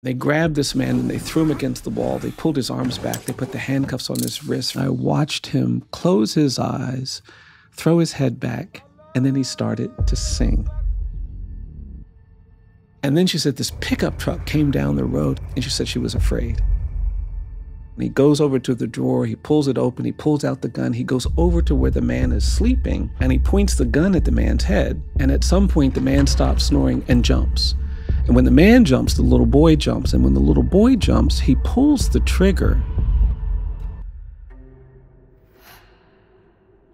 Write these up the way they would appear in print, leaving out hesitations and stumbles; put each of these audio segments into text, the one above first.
They grabbed this man and they threw him against the wall. They pulled his arms back. They put the handcuffs on his wrists. I watched him close his eyes, throw his head back, and then he started to sing. And then she said this pickup truck came down the road, and she said she was afraid. And he goes over to the drawer, he pulls it open, he pulls out the gun, he goes over to where the man is sleeping, and he points the gun at the man's head. And at some point, the man stops snoring and jumps. And when the man jumps, the little boy jumps. And when the little boy jumps, he pulls the trigger.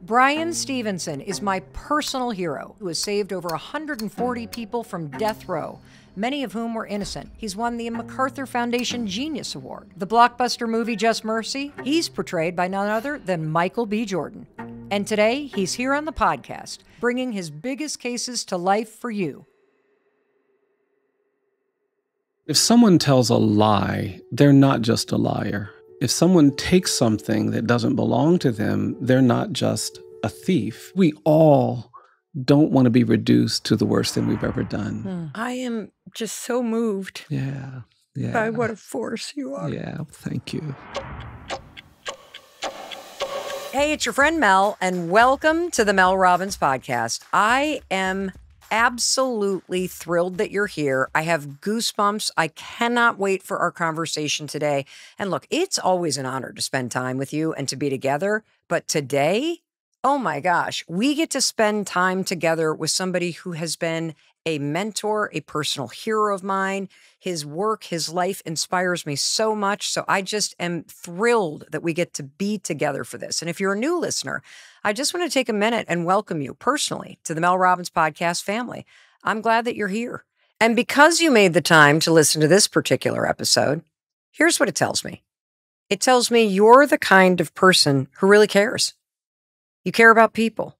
Bryan Stevenson is my personal hero who has saved over 140 people from death row, many of whom were innocent. He's won the MacArthur Foundation Genius Award. The blockbuster movie Just Mercy, he's portrayed by none other than Michael B. Jordan. And today, he's here on the podcast, bringing his biggest cases to life for you. If someone tells a lie, they're not just a liar. If someone takes something that doesn't belong to them, they're not just a thief. We all don't want to be reduced to the worst thing we've ever done. I am just so moved by what a force you are. Yeah, thank you. Hey, it's your friend Mel, and welcome to the Mel Robbins podcast. I am absolutely thrilled that you're here. I have goosebumps. I cannot wait for our conversation today. And look, it's always an honor to spend time with you and to be together. But today, oh my gosh, we get to spend time together with somebody who has been a mentor, a personal hero of mine. His work, his life inspires me so much. So I just am thrilled that we get to be together for this. And if you're a new listener, I just want to take a minute and welcome you personally to the Mel Robbins podcast family. I'm glad that you're here. And because you made the time to listen to this particular episode, here's what it tells me. It tells me you're the kind of person who really cares. You care about people,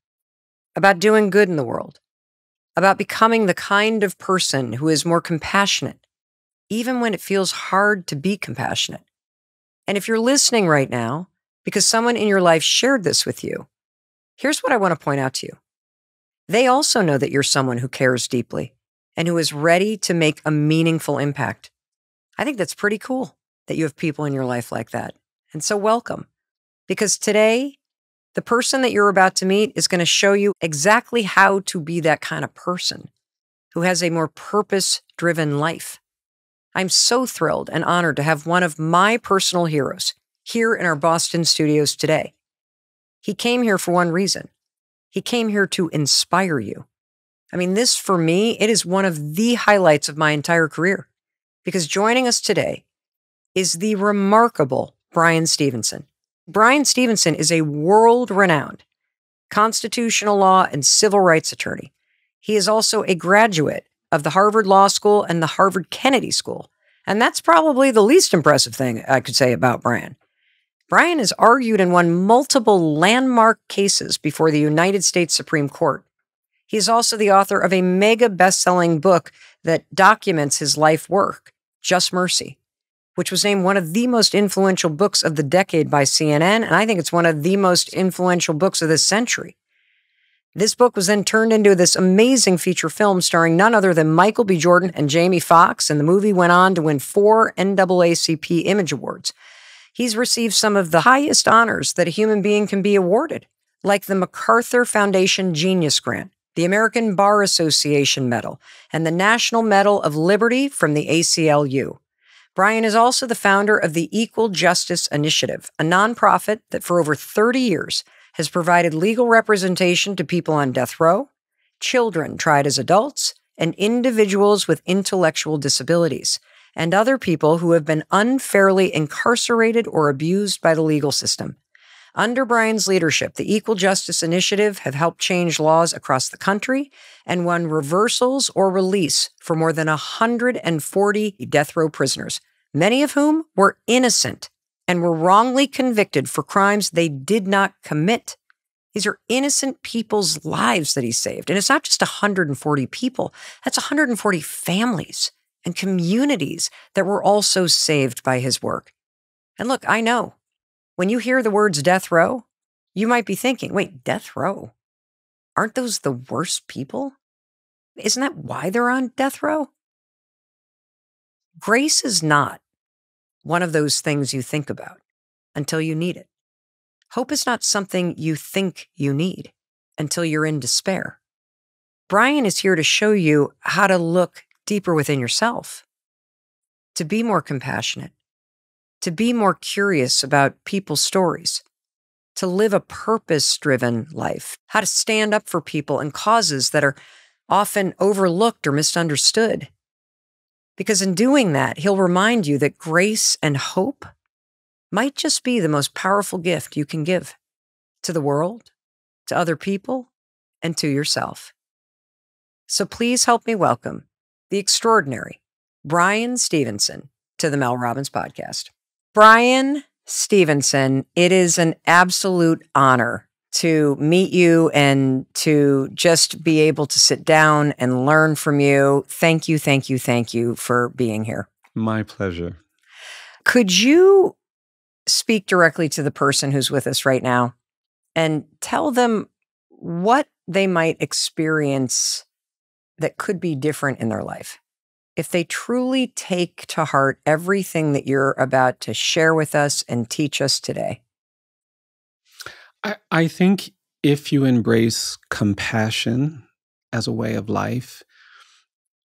about doing good in the world, about becoming the kind of person who is more compassionate, even when it feels hard to be compassionate. And if you're listening right now, because someone in your life shared this with you, here's what I want to point out to you. They also know that you're someone who cares deeply and who is ready to make a meaningful impact. I think that's pretty cool that you have people in your life like that. And so welcome, because today, the person that you're about to meet is going to show you exactly how to be that kind of person who has a more purpose-driven life. I'm so thrilled and honored to have one of my personal heroes here in our Boston studios today. He came here for one reason. He came here to inspire you. I mean, this, for me, it is one of the highlights of my entire career, because joining us today is the remarkable Bryan Stevenson. Bryan Stevenson is a world-renowned constitutional law and civil rights attorney. He is also a graduate of the Harvard Law School and the Harvard Kennedy School. And that's probably the least impressive thing I could say about Bryan. Bryan has argued and won multiple landmark cases before the United States Supreme Court. He is also the author of a mega best-selling book that documents his life work, Just Mercy, which was named one of the most influential books of the decade by CNN, and I think it's one of the most influential books of this century. This book was then turned into this amazing feature film starring none other than Michael B. Jordan and Jamie Foxx, and the movie went on to win 4 NAACP Image Awards. He's received some of the highest honors that a human being can be awarded, like the MacArthur Foundation Genius Grant, the American Bar Association Medal, and the National Medal of Liberty from the ACLU. Bryan is also the founder of the Equal Justice Initiative, a nonprofit that for over 30 years has provided legal representation to people on death row, children tried as adults, and individuals with intellectual disabilities, and other people who have been unfairly incarcerated or abused by the legal system. Under Bryan's leadership, the Equal Justice Initiative have helped change laws across the country and won reversals or release for more than 140 death row prisoners, many of whom were innocent and were wrongly convicted for crimes they did not commit. These are innocent people's lives that he saved. And it's not just 140 people. That's 140 families and communities that were also saved by his work. And look, I know, when you hear the words death row, you might be thinking, wait, death row? Aren't those the worst people? Isn't that why they're on death row? Grace is not one of those things you think about until you need it. Hope is not something you think you need until you're in despair. Bryan is here to show you how to look deeper within yourself, to be more compassionate, to be more curious about people's stories, to live a purpose-driven life, how to stand up for people and causes that are often overlooked or misunderstood. Because in doing that, he'll remind you that grace and hope might just be the most powerful gift you can give to the world, to other people, and to yourself. So please help me welcome the extraordinary Bryan Stevenson to the Mel Robbins podcast. Bryan Stevenson, it is an absolute honor to meet you and to just be able to sit down and learn from you. Thank you, thank you, thank you for being here. My pleasure. Could you speak directly to the person who's with us right now and tell them what they might experience that could be different in their life if they truly take to heart everything that you're about to share with us and teach us today? I think if you embrace compassion as a way of life,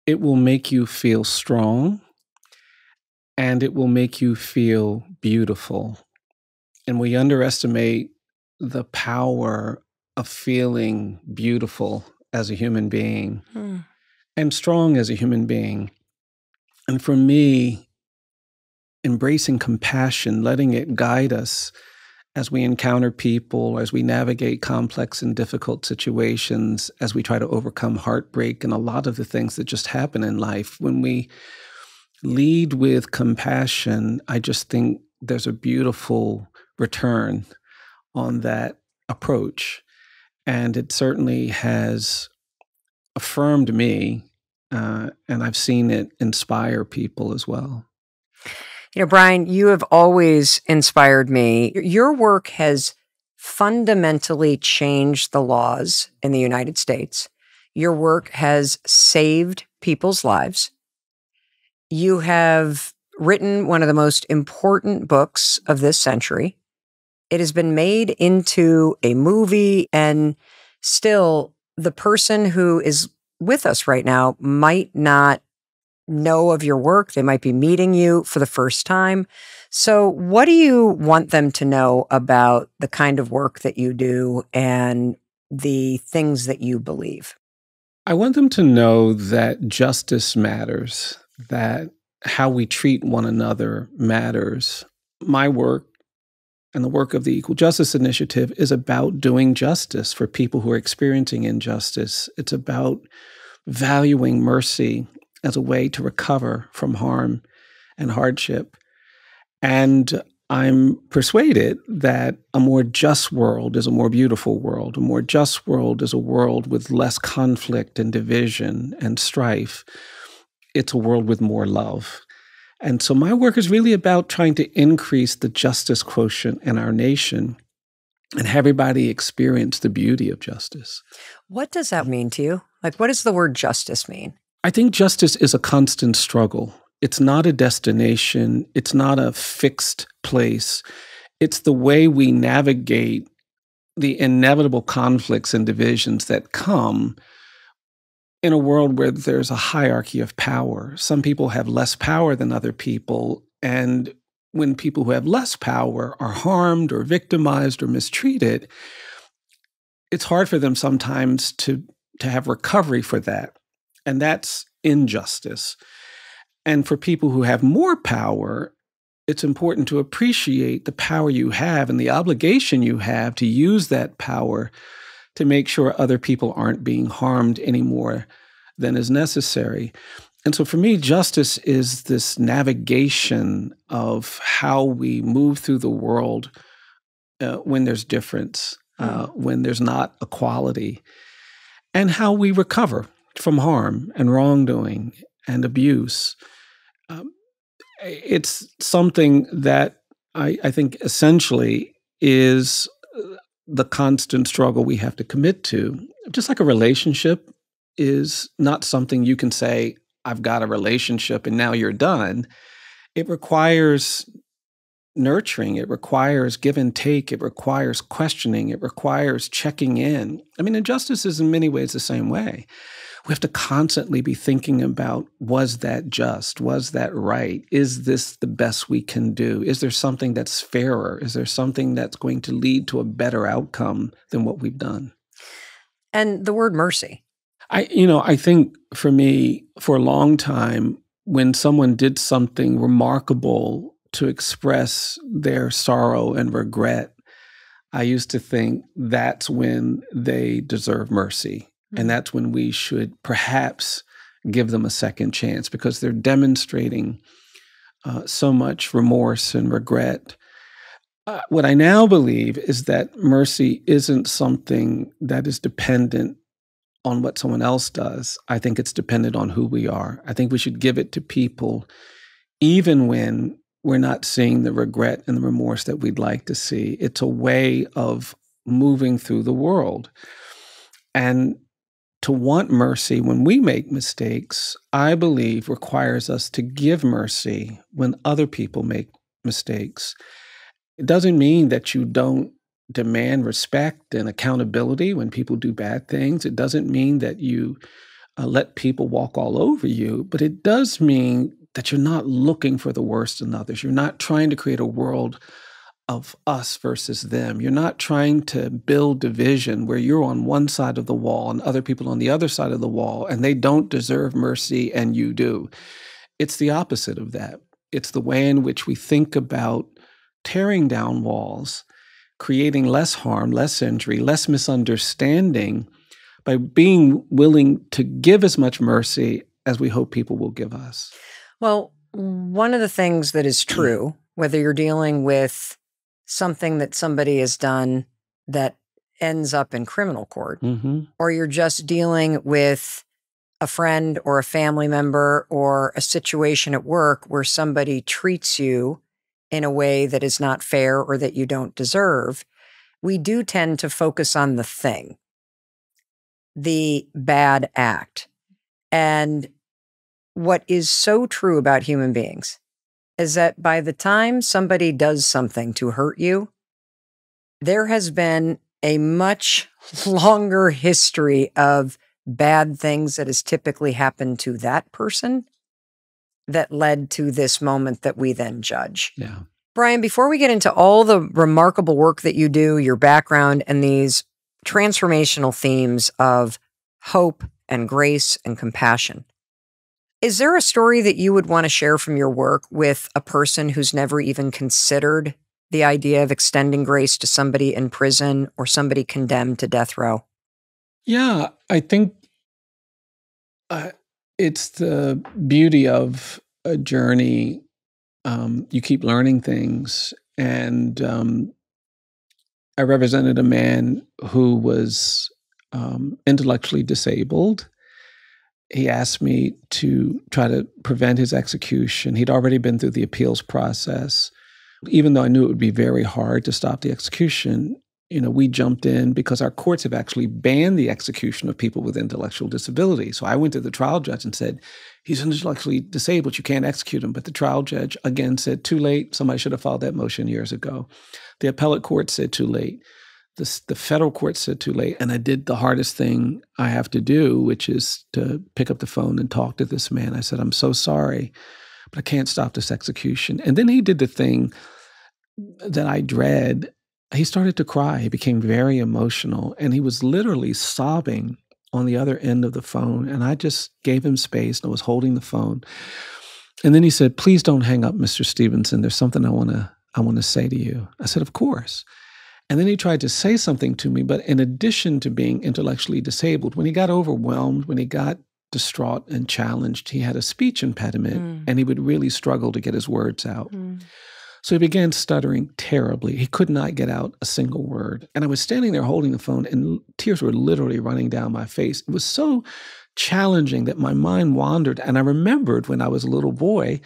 it will make you feel strong and it will make you feel beautiful. And we underestimate the power of feeling beautiful as a human being and strong as a human being. And for me, embracing compassion, letting it guide us as we encounter people, as we navigate complex and difficult situations, as we try to overcome heartbreak and a lot of the things that just happen in life. When we lead with compassion, I just think there's a beautiful return on that approach. And it certainly has affirmed me, and I've seen it inspire people as well. You know, Bryan, you have always inspired me. Your work has fundamentally changed the laws in the United States. Your work has saved people's lives. You have written one of the most important books of this century. It has been made into a movie, and still the person who is with us right now might not know of your work. They might be meeting you for the first time. So what do you want them to know about the kind of work that you do and the things that you believe? I want them to know that justice matters, that how we treat one another matters. My work and the work of the Equal Justice Initiative is about doing justice for people who are experiencing injustice. It's about valuing mercy as a way to recover from harm and hardship. And I'm persuaded that a more just world is a more beautiful world. A more just world is a world with less conflict and division and strife. It's a world with more love. And so my work is really about trying to increase the justice quotient in our nation and have everybody experience the beauty of justice. What does that mean to you? Like, what does the word justice mean? I think justice is a constant struggle. It's not a destination. It's not a fixed place. It's the way we navigate the inevitable conflicts and divisions that come in a world where there's a hierarchy of power. Some people have less power than other people. And when people who have less power are harmed or victimized or mistreated, it's hard for them sometimes to have recovery for that. And that's injustice. And for people who have more power, it's important to appreciate the power you have and the obligation you have to use that power to make sure other people aren't being harmed any more than is necessary. And so for me, justice is this navigation of how we move through the world when there's difference, when there's not equality, and how we recover from harm and wrongdoing and abuse. It's something that I think essentially is the constant struggle we have to commit to. Just like a relationship is not something you can say, I've got a relationship and now you're done. It requires nurturing. It requires give and take. It requires questioning. It requires checking in. I mean, injustice is in many ways the same way. We have to constantly be thinking about, was that just? Was that right? Is this the best we can do? Is there something that's fairer? Is there something that's going to lead to a better outcome than what we've done? And the word mercy. I think for me, for a long time, when someone did something remarkable to express their sorrow and regret, I used to think that's when they deserve mercy. And that's when we should perhaps give them a second chance, because they're demonstrating so much remorse and regret. What I now believe is that mercy isn't something that is dependent on what someone else does. I think it's dependent on who we are. I think we should give it to people even when we're not seeing the regret and the remorse that we'd like to see. It's a way of moving through the world. And to want mercy when we make mistakes, I believe requires us to give mercy when other people make mistakes. It doesn't mean that you don't demand respect and accountability when people do bad things. It doesn't mean that you let people walk all over you, but it does mean that you're not looking for the worst in others. You're not trying to create a world of us versus them. You're not trying to build division where you're on one side of the wall and other people on the other side of the wall, and they don't deserve mercy and you do. It's the opposite of that. It's the way in which we think about tearing down walls, creating less harm, less injury, less misunderstanding by being willing to give as much mercy as we hope people will give us. Well, one of the things that is true, whether you're dealing with something that somebody has done that ends up in criminal court, or you're just dealing with a friend or a family member or a situation at work where somebody treats you in a way that is not fair or that you don't deserve, we do tend to focus on the thing, the bad act. And what is so true about human beings is that by the time somebody does something to hurt you, there has been a much longer history of bad things that has typically happened to that person that led to this moment that we then judge. Yeah. Bryan, before we get into all the remarkable work that you do, your background, and these transformational themes of hope and grace and compassion, is there a story that you would want to share from your work with a person who's never even considered the idea of extending grace to somebody in prison or somebody condemned to death row? Yeah, I think it's the beauty of a journey. You keep learning things. And I represented a man who was intellectually disabled. He asked me to try to prevent his execution. He'd already been through the appeals process. Even though I knew it would be very hard to stop the execution, we jumped in because our courts have actually banned the execution of people with intellectual disabilities. So I went to the trial judge and said, he's intellectually disabled, you can't execute him. But the trial judge, again, said, too late. Somebody should have filed that motion years ago. The appellate court said too late. The federal court said too late. And I did the hardest thing I have to do, which is to pick up the phone and talk to this man. I said, I'm so sorry, but I can't stop this execution. And then he did the thing that I dread. He started to cry. He became very emotional, and he was literally sobbing on the other end of the phone. And I just gave him space, and I was holding the phone. And then he said, please don't hang up, Mr. Stevenson. There's something I want to say to you. I said, of course. And then he tried to say something to me, but in addition to being intellectually disabled, when he got overwhelmed, when he got distraught and challenged, he had a speech impediment, and he would really struggle to get his words out. So he began stuttering terribly. He could not get out a single word. And I was standing there holding the phone, and tears were literally running down my face. It was so challenging that my mind wandered. And I remembered when I was a little boy,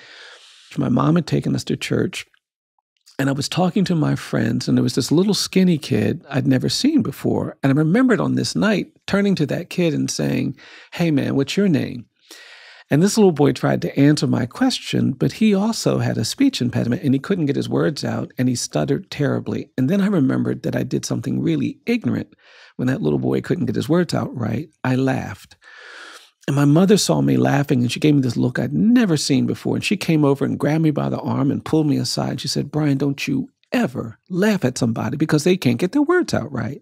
my mom had taken us to church, and I was talking to my friends, and there was this little skinny kid I'd never seen before. And I remembered on this night turning to that kid and saying, hey, man, what's your name? And this little boy tried to answer my question, but he also had a speech impediment and he couldn't get his words out and he stuttered terribly. And then I remembered that I did something really ignorant when that little boy couldn't get his words out right. I laughed. And my mother saw me laughing and she gave me this look I'd never seen before. And she came over and grabbed me by the arm and pulled me aside. And she said, "Bryan, don't you ever laugh at somebody because they can't get their words out right."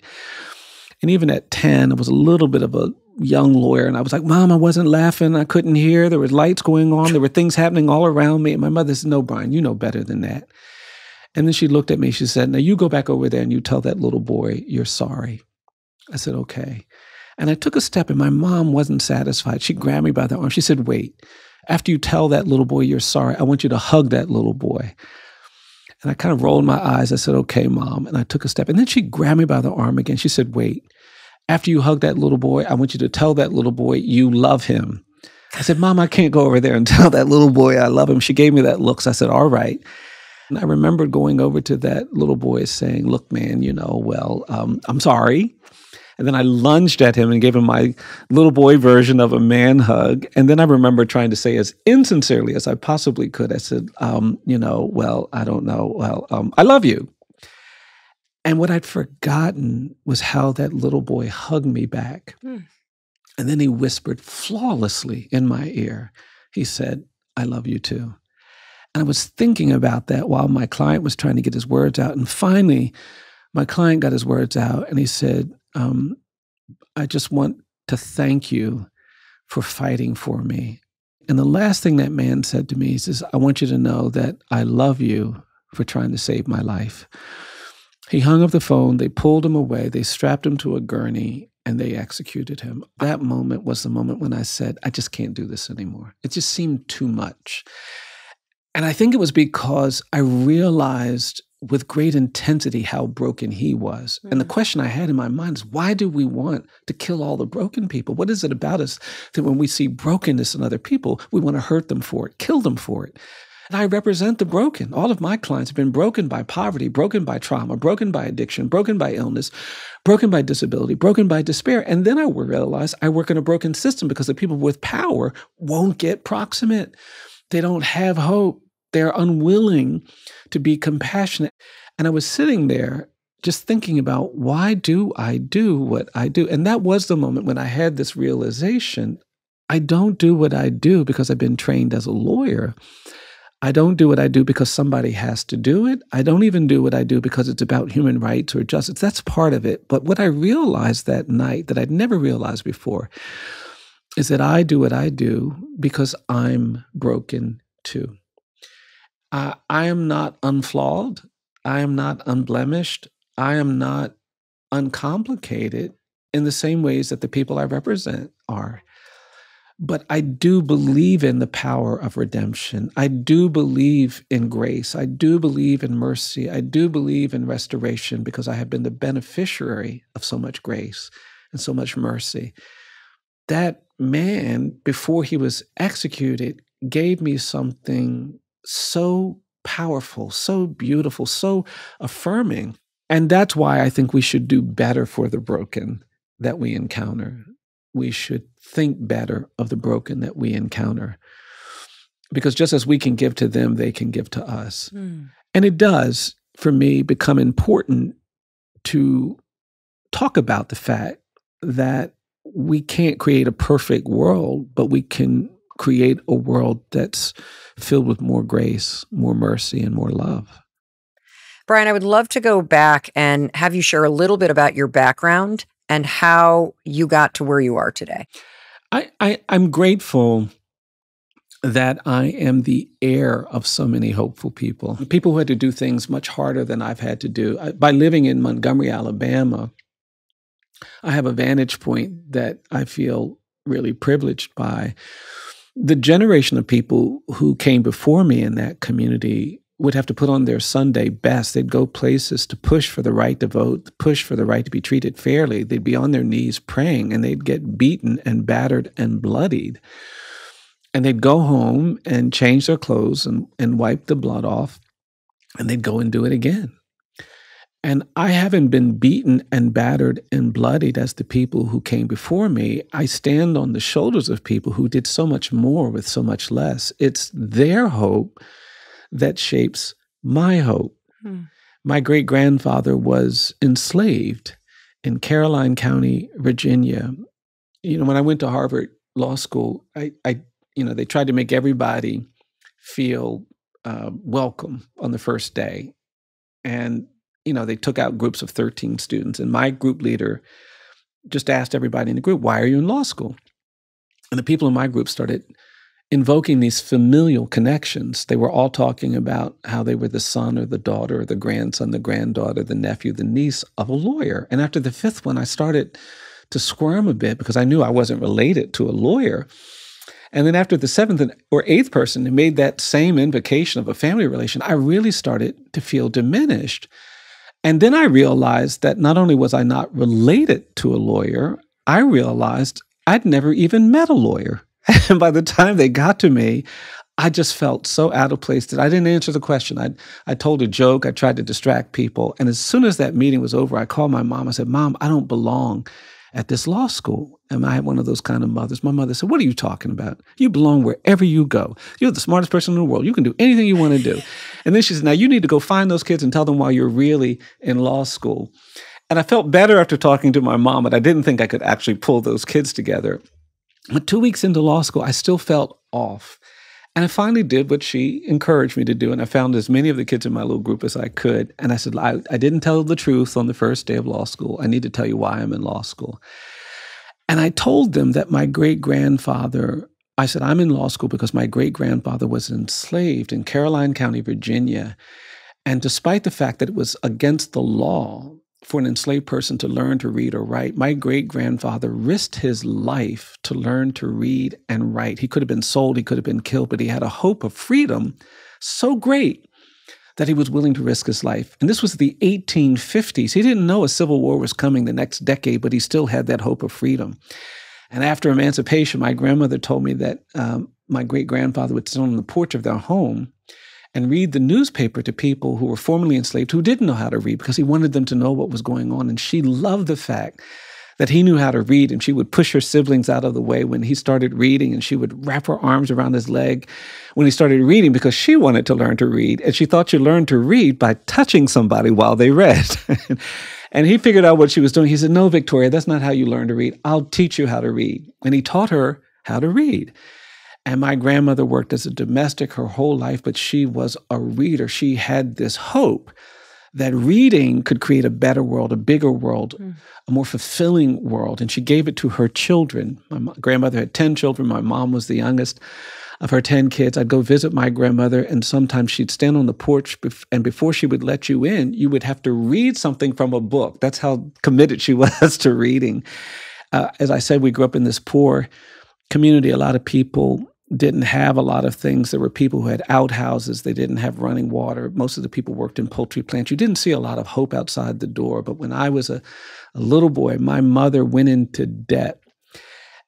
And even at 10, I was a little bit of a young lawyer. And I was like, "Mom, I wasn't laughing. I couldn't hear. There were lights going on. There were things happening all around me." And my mother said, "No, Bryan, you know better than that." And then she looked at me. She said, "Now you go back over there and you tell that little boy you're sorry." I said, "Okay." And I took a step and my mom wasn't satisfied. She grabbed me by the arm. She said, "Wait, after you tell that little boy you're sorry, I want you to hug that little boy." And I kind of rolled my eyes. I said, "Okay, Mom." And I took a step. And then she grabbed me by the arm again. She said, "Wait, after you hug that little boy, I want you to tell that little boy you love him." I said, "Mom, I can't go over there and tell that little boy I love him." She gave me that look. So I said, "All right." And I remember going over to that little boy saying, "Look, man, I'm sorry." And then I lunged at him and gave him my little boy version of a man hug. And then I remember trying to say as insincerely as I possibly could, I said, I don't know. I love you. And what I'd forgotten was how that little boy hugged me back. And then he whispered flawlessly in my ear. He said, "I love you too." And I was thinking about that while my client was trying to get his words out. And finally, my client got his words out and he said, "I just want to thank you for fighting for me." And the last thing that man said to me, he says, "I want you to know that I love you for trying to save my life." He hung up the phone, they pulled him away, they strapped him to a gurney, and they executed him. That moment was the moment when I said, I just can't do this anymore. It just seemed too much. And I think it was because I realized with great intensity how broken he was. And the question I had in my mind is, why do we want to kill all the broken people? What is it about us that when we see brokenness in other people, we want to hurt them for it, kill them for it? And I represent the broken. All of my clients have been broken by poverty, broken by trauma, broken by addiction, broken by illness, broken by disability, broken by despair. And then I realized I work in a broken system because the people with power won't get proximate. They don't have hope. They're unwilling to be compassionate. And I was sitting there just thinking about, why do I do what I do? And that was the moment when I had this realization. I don't do what I do because I've been trained as a lawyer. I don't do what I do because somebody has to do it. I don't even do what I do because it's about human rights or justice. That's part of it. But what I realized that night that I'd never realized before is that I do what I do because I'm broken too. I am not unflawed. I am not unblemished. I am not uncomplicated in the same ways that the people I represent are. But I do believe in the power of redemption. I do believe in grace. I do believe in mercy. I do believe in restoration because I have been the beneficiary of so much grace and so much mercy. That man, before he was executed, gave me something so powerful, so beautiful, so affirming. And that's why I think we should do better for the broken that we encounter. We should think better of the broken that we encounter. Because just as we can give to them, they can give to us. And it does, for me, become important to talk about the fact that we can't create a perfect world, but we can create a world that's filled with more grace, more mercy, and more love. Bryan, I would love to go back and have you share a little bit about your background and how you got to where you are today. I'm grateful that I am the heir of so many hopeful people who had to do things much harder than I've had to do. By living in Montgomery, Alabama, I have a vantage point that I feel really privileged by. The generation of people who came before me in that community would have to put on their Sunday best. They'd go places to push for the right to vote, push for the right to be treated fairly. They'd be on their knees praying, and they'd get beaten and battered and bloodied. And they'd go home and change their clothes and wipe the blood off, and they'd go and do it again. And I haven't been beaten and battered and bloodied as the people who came before me. I stand on the shoulders of people who did so much more with so much less. It's their hope that shapes my hope. My great-grandfather was enslaved in Caroline County, Virginia. When I went to Harvard Law School, they tried to make everybody feel welcome on the first day. And they took out groups of 13 students. And my group leader just asked everybody in the group, why are you in law school? And the people in my group started invoking these familial connections. They were all talking about how they were the son or the daughter or the grandson, the granddaughter, the nephew, the niece of a lawyer. And after the fifth one, I started to squirm a bit because I knew I wasn't related to a lawyer. And then after the seventh or eighth person who made that same invocation of a family relation, I really started to feel diminished. And then I realized that not only was I not related to a lawyer, I realized I'd never even met a lawyer. And by the time they got to me, I just felt so out of place that I didn't answer the question. I told a joke. I tried to distract people. And as soon as that meeting was over, I called my mom. I said, Mom, I don't belong at this law school. And I had one of those kind of mothers. My mother said, what are you talking about? You belong wherever you go. You're the smartest person in the world. You can do anything you want to do. And then she said, now you need to go find those kids and tell them why you're really in law school. And I felt better after talking to my mom, but I didn't think I could actually pull those kids together. But 2 weeks into law school, I still felt off. And I finally did what she encouraged me to do. And I found as many of the kids in my little group as I could. And I said, I didn't tell the truth on the first day of law school. I need to tell you why I'm in law school. And I told them that my great-grandfather, I said, I'm in law school because my great-grandfather was enslaved in Caroline County, Virginia. And despite the fact that it was against the law for an enslaved person to learn to read or write, my great-grandfather risked his life to learn to read and write. He could have been sold, he could have been killed, but he had a hope of freedom so great that he was willing to risk his life. And this was the 1850s. He didn't know a civil war was coming the next decade, but he still had that hope of freedom. And after emancipation, my grandmother told me that my great-grandfather would sit on the porch of their home and read the newspaper to people who were formerly enslaved who didn't know how to read because he wanted them to know what was going on. And she loved the fact that he knew how to read, and she would push her siblings out of the way when he started reading, and she would wrap her arms around his leg when he started reading because she wanted to learn to read, and she thought you learned to read by touching somebody while they read. And he figured out what she was doing. He said, no, Victoria, that's not how you learn to read. I'll teach you how to read. And he taught her how to read. And my grandmother worked as a domestic her whole life, but she was a reader. She had this hope that reading could create a better world, a bigger world, a more fulfilling world. And she gave it to her children. My grandmother had 10 children. My mom was the youngest of her 10 kids. I'd go visit my grandmother, and sometimes she'd stand on the porch, and before she would let you in, you would have to read something from a book. That's how committed she was to reading. As I said, we grew up in this poor community. A lot of people didn't have a lot of things. There were people who had outhouses. They didn't have running water. Most of the people worked in poultry plants. You didn't see a lot of hope outside the door. But when I was a little boy, my mother went into debt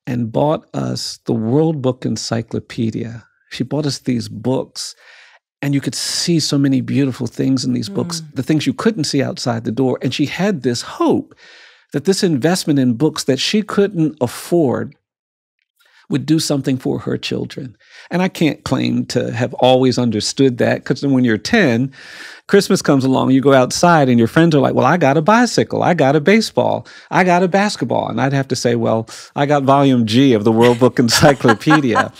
and bought us the World Book Encyclopedia. She bought us these books, and you could see so many beautiful things in these books, the things you couldn't see outside the door. And she had this hope that this investment in books that she couldn't afford would do something for her children. And I can't claim to have always understood that, because when you're 10, Christmas comes along, you go outside and your friends are like, well, I got a bicycle, I got a baseball, I got a basketball. And I'd have to say, well, I got volume G of the World Book Encyclopedia.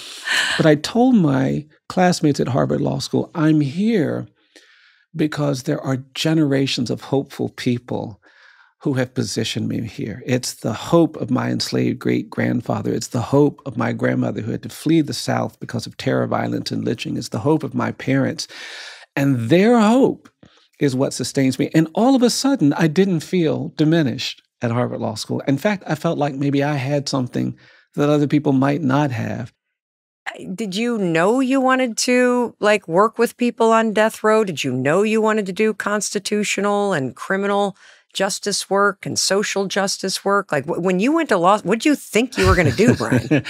But I told my classmates at Harvard Law School, I'm here because there are generations of hopeful people who have positioned me here. It's the hope of my enslaved great-grandfather. It's the hope of my grandmother who had to flee the South because of terror, violence, and lynching. It's the hope of my parents. And their hope is what sustains me. And all of a sudden, I didn't feel diminished at Harvard Law School. In fact, I felt like maybe I had something that other people might not have. Did you know you wanted to work with people on death row? Did you know you wanted to do constitutional and criminal justice work and social justice work? When you went to law, what did you think you were going to do, Bryan?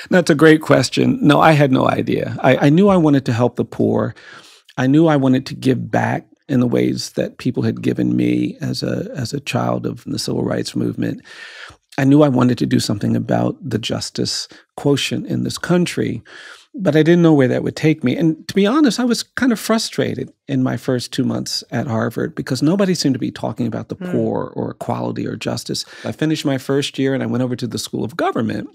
That's a great question. No, I had no idea. I knew I wanted to help the poor. I knew I wanted to give back in the ways that people had given me as a child of the civil rights movement. I knew I wanted to do something about the justice quotient in this country, but I didn't know where that would take me. And to be honest, I was kind of frustrated in my first 2 months at Harvard because nobody seemed to be talking about the poor or equality or justice. I finished my first year and I went over to the School of Government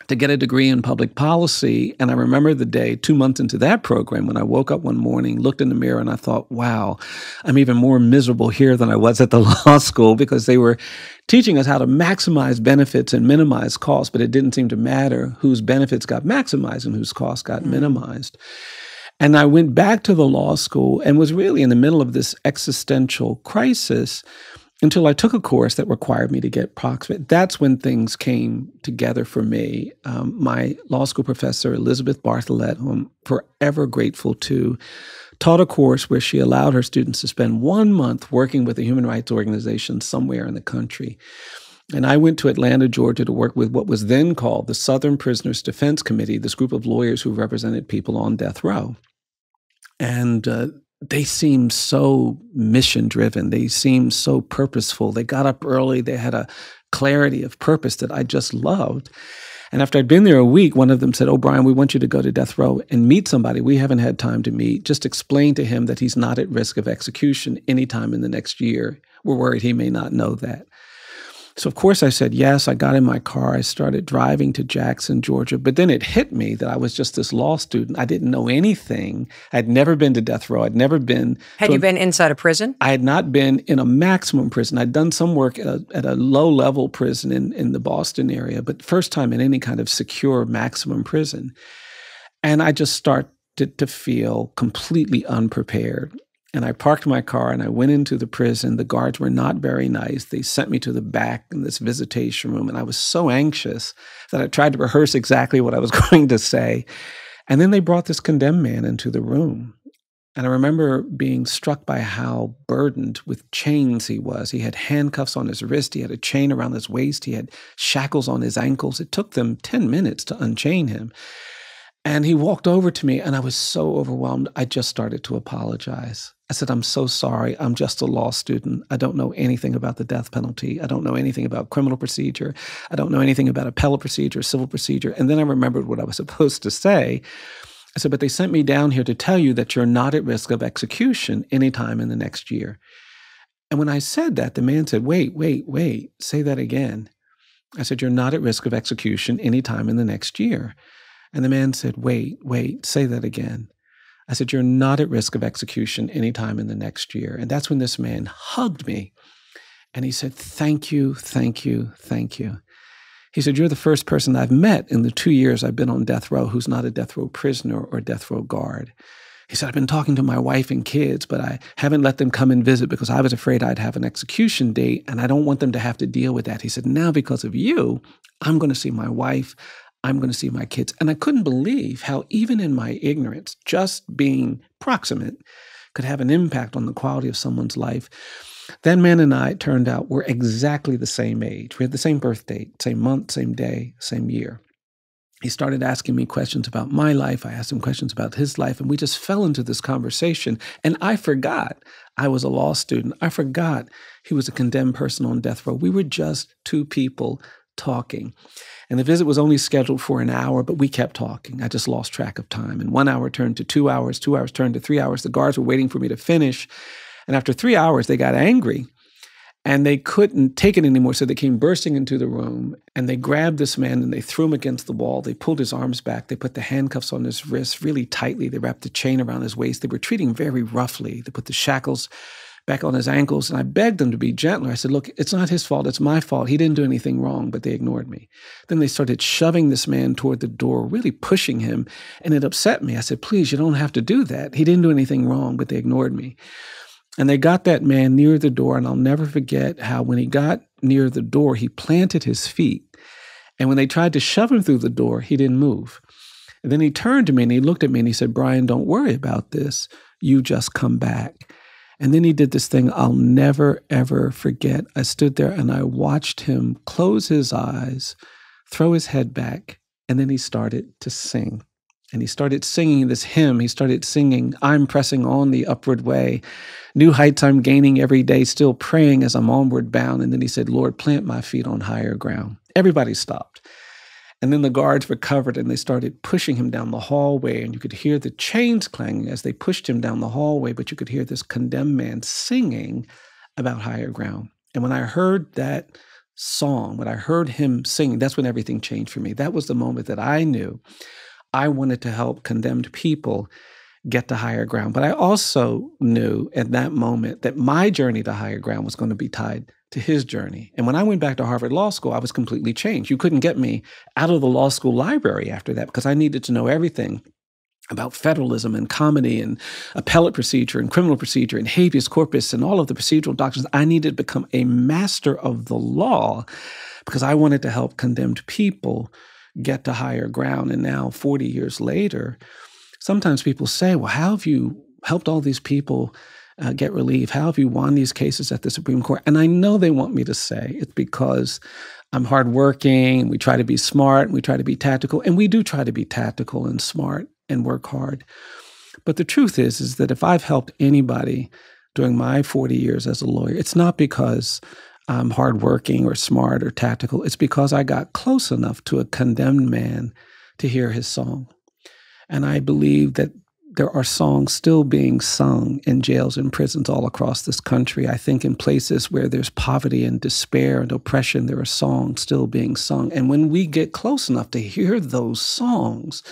to get a degree in public policy. And I remember the day 2 months into that program when I woke up one morning, looked in the mirror, and I thought, wow, I'm even more miserable here than I was at the law school, because they were teaching us how to maximize benefits and minimize costs, but it didn't seem to matter whose benefits got maximized and whose costs got minimized. And I went back to the law school and was really in the middle of this existential crisis until I took a course that required me to get proximate. That's when things came together for me. My law school professor, Elizabeth Bartholet, who I'm forever grateful to, taught a course where she allowed her students to spend 1 month working with a human rights organization somewhere in the country. And I went to Atlanta, Georgia, to work with what was then called the Southern Prisoners Defense Committee, this group of lawyers who represented people on death row. And they seemed so mission-driven. They seemed so purposeful. They got up early. They had a clarity of purpose that I just loved. And after I'd been there a week, one of them said, "Oh, Bryan, we want you to go to death row and meet somebody we haven't had time to meet. Just explain to him that he's not at risk of execution anytime in the next year. We're worried he may not know that." So, of course, I said yes. I got in my car. I started driving to Jackson, Georgia. But then it hit me that I was just this law student. I didn't know anything. I'd never been to death row. I'd never been. Had you been inside a prison? I had not been in a maximum prison. I'd done some work at a low-level prison in the Boston area, but first time in any kind of secure maximum prison. And I just started to feel completely unprepared. And I parked my car and I went into the prison. The guards were not very nice. They sent me to the back in this visitation room. And I was so anxious that I tried to rehearse exactly what I was going to say. And then they brought this condemned man into the room. And I remember being struck by how burdened with chains he was. He had handcuffs on his wrist. He had a chain around his waist. He had shackles on his ankles. It took them 10 minutes to unchain him. And he walked over to me, and I was so overwhelmed, I just started to apologize. I said, "I'm so sorry. I'm just a law student. I don't know anything about the death penalty. I don't know anything about criminal procedure. I don't know anything about appellate procedure, civil procedure." And then I remembered what I was supposed to say. I said, "But they sent me down here to tell you that you're not at risk of execution anytime in the next year." And when I said that, the man said, wait, say that again. I said, "You're not at risk of execution anytime in the next year." And the man said, wait, say that again. I said, "You're not at risk of execution anytime in the next year." And that's when this man hugged me. And he said, "Thank you, thank you, thank you." He said, "You're the first person I've met in the 2 years I've been on death row who's not a death row prisoner or death row guard." He said, "I've been talking to my wife and kids, but I haven't let them come and visit because I was afraid I'd have an execution date, and I don't want them to have to deal with that." He said, "Now because of you, I'm going to see my wife. I'm going to see my kids." And I couldn't believe how even in my ignorance, just being proximate could have an impact on the quality of someone's life. That man and I, it turned out, were exactly the same age. We had the same birth date, same month, same day, same year. He started asking me questions about my life. I asked him questions about his life, and we just fell into this conversation. And I forgot I was a law student. I forgot he was a condemned person on death row. We were just two people talking. And the visit was only scheduled for an hour, but we kept talking. I just lost track of time. And 1 hour turned to 2 hours, 2 hours turned to 3 hours. The guards were waiting for me to finish. And after 3 hours, they got angry and they couldn't take it anymore. So they came bursting into the room and they grabbed this man and they threw him against the wall. They pulled his arms back. They put the handcuffs on his wrists really tightly. They wrapped the chain around his waist. They were treating him very roughly. They put the shackles back on his ankles, and I begged them to be gentler. I said, "Look, it's not his fault. It's my fault. He didn't do anything wrong," but they ignored me. Then they started shoving this man toward the door, really pushing him, and it upset me. I said, "Please, you don't have to do that. He didn't do anything wrong," but they ignored me. And they got that man near the door, and I'll never forget how when he got near the door, he planted his feet. And when they tried to shove him through the door, he didn't move. And then he turned to me and he looked at me and he said, "Bryan, don't worry about this. You just come back." And then he did this thing I'll never, ever forget. I stood there and I watched him close his eyes, throw his head back, and then he started to sing. And he started singing this hymn. He started singing, I'm pressing on the upward way. New heights I'm gaining every day, still praying as I'm onward bound. And then he said, Lord, plant my feet on higher ground. Everybody stopped. And then the guards recovered and they started pushing him down the hallway. And you could hear the chains clanging as they pushed him down the hallway, but you could hear this condemned man singing about higher ground. And when I heard that song, when I heard him singing, that's when everything changed for me. That was the moment that I knew I wanted to help condemned people get to higher ground. But I also knew at that moment that my journey to higher ground was going to be tied to his journey. And when I went back to Harvard Law School, I was completely changed. You couldn't get me out of the law school library after that because I needed to know everything about federalism and comedy and appellate procedure and criminal procedure and habeas corpus and all of the procedural doctrines. I needed to become a master of the law because I wanted to help condemned people get to higher ground. And now, 40 years later, sometimes people say, well, how have you helped all these people get relief? How have you won these cases at the Supreme Court? And I know they want me to say it's because I'm hardworking, and we try to be smart, and we try to be tactical. And we do try to be tactical and smart and work hard. But the truth is that if I've helped anybody during my 40 years as a lawyer, it's not because I'm hardworking or smart or tactical. It's because I got close enough to a condemned man to hear his song. And I believe that there are songs still being sung in jails and prisons all across this country. I think in places where there's poverty and despair and oppression, there are songs still being sung. And when we get close enough to hear those songs,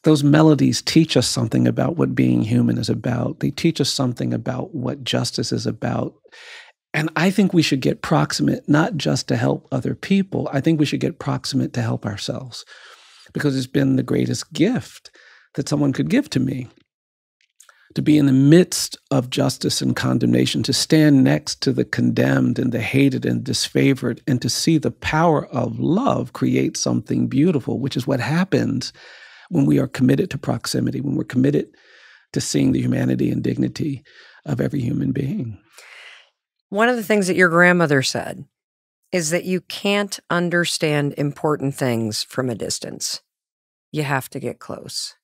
those melodies teach us something about what being human is about. They teach us something about what justice is about. And I think we should get proximate, not just to help other people. I think we should get proximate to help ourselves, because it's been the greatest gift that someone could give to me, to be in the midst of justice and condemnation, to stand next to the condemned and the hated and disfavored, and to see the power of love create something beautiful, which is what happens when we are committed to proximity, when we're committed to seeing the humanity and dignity of every human being. One of the things that your grandmother said is that you can't understand important things from a distance. You have to get close.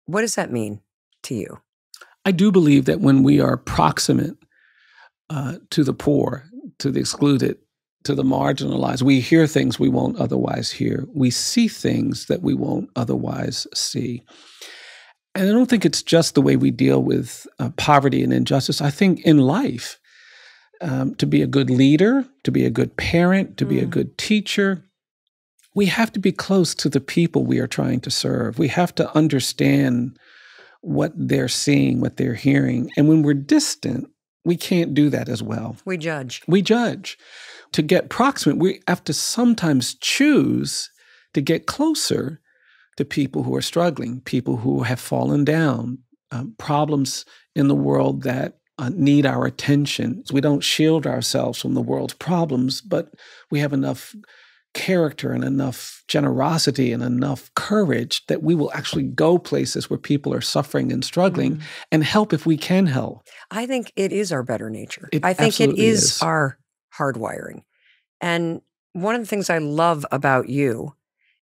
What does that mean to you? I do believe that when we are proximate to the poor, to the excluded, to the marginalized, we hear things we won't otherwise hear. We see things that we won't otherwise see. And I don't think it's just the way we deal with poverty and injustice. I think in life, to be a good leader, to be a good parent, to be a good teacher, we have to be close to the people we are trying to serve. We have to understand what they're seeing, what they're hearing. And when we're distant, we can't do that as well. We judge. We judge. To get proximate, we have to sometimes choose to get closer to people who are struggling, people who have fallen down, problems in the world that need our attention. We don't shield ourselves from the world's problems, but we have enough character and enough generosity and enough courage that we will actually go places where people are suffering and struggling and help if we can help. I think it is our better nature. It I think it absolutely is our hardwiring. And one of the things I love about you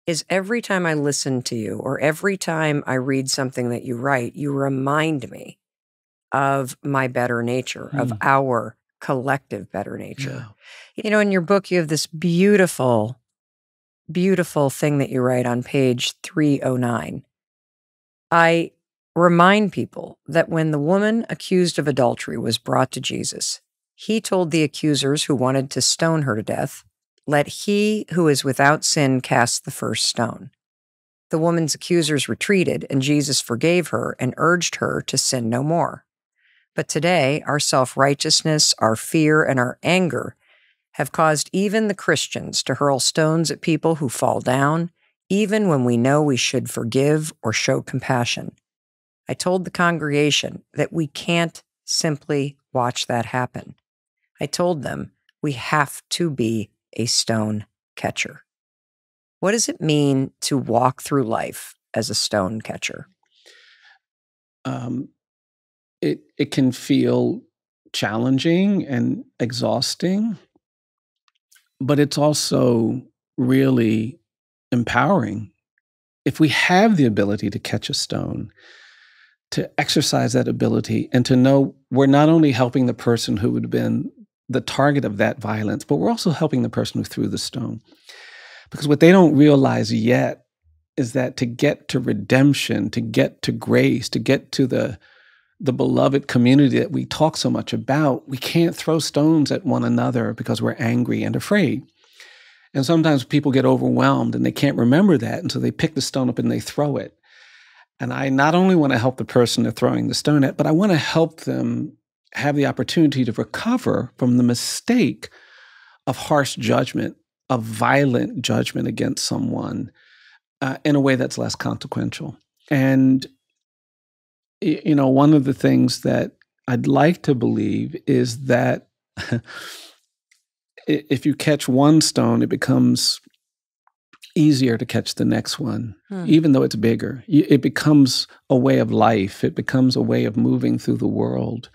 is every time I listen to you or every time I read something that you write, you remind me of my better nature, of our collective better nature. Yeah. You know, in your book, you have this beautiful, beautiful thing that you write on page 309. I remind people that when the woman accused of adultery was brought to Jesus, he told the accusers who wanted to stone her to death, "Let he who is without sin cast the first stone." The woman's accusers retreated, and Jesus forgave her and urged her to sin no more. But today, our self-righteousness, our fear, and our anger have caused even the Christians to hurl stones at people who fall down, even when we know we should forgive or show compassion. I told the congregation that we can't simply watch that happen. I told them we have to be a stone catcher. What does it mean to walk through life as a stone catcher? It can feel challenging and exhausting, but it's also really empowering if we have the ability to catch a stone, to exercise that ability and to know we're not only helping the person who would have been the target of that violence, but we're also helping the person who threw the stone. Because what they don't realize yet is that to get to redemption, to get to grace, to get to the beloved community that we talk so much about, we can't throw stones at one another because we're angry and afraid. And sometimes people get overwhelmed and they can't remember that, and so they pick the stone up and they throw it. And I not only want to help the person they're throwing the stone at, but I want to help them have the opportunity to recover from the mistake of harsh judgment, of violent judgment against someone in a way that's less consequential. And, you know, one of the things that I'd like to believe is that if you catch one stone, it becomes easier to catch the next one, even though it's bigger. It becomes a way of life. It becomes a way of moving through the world.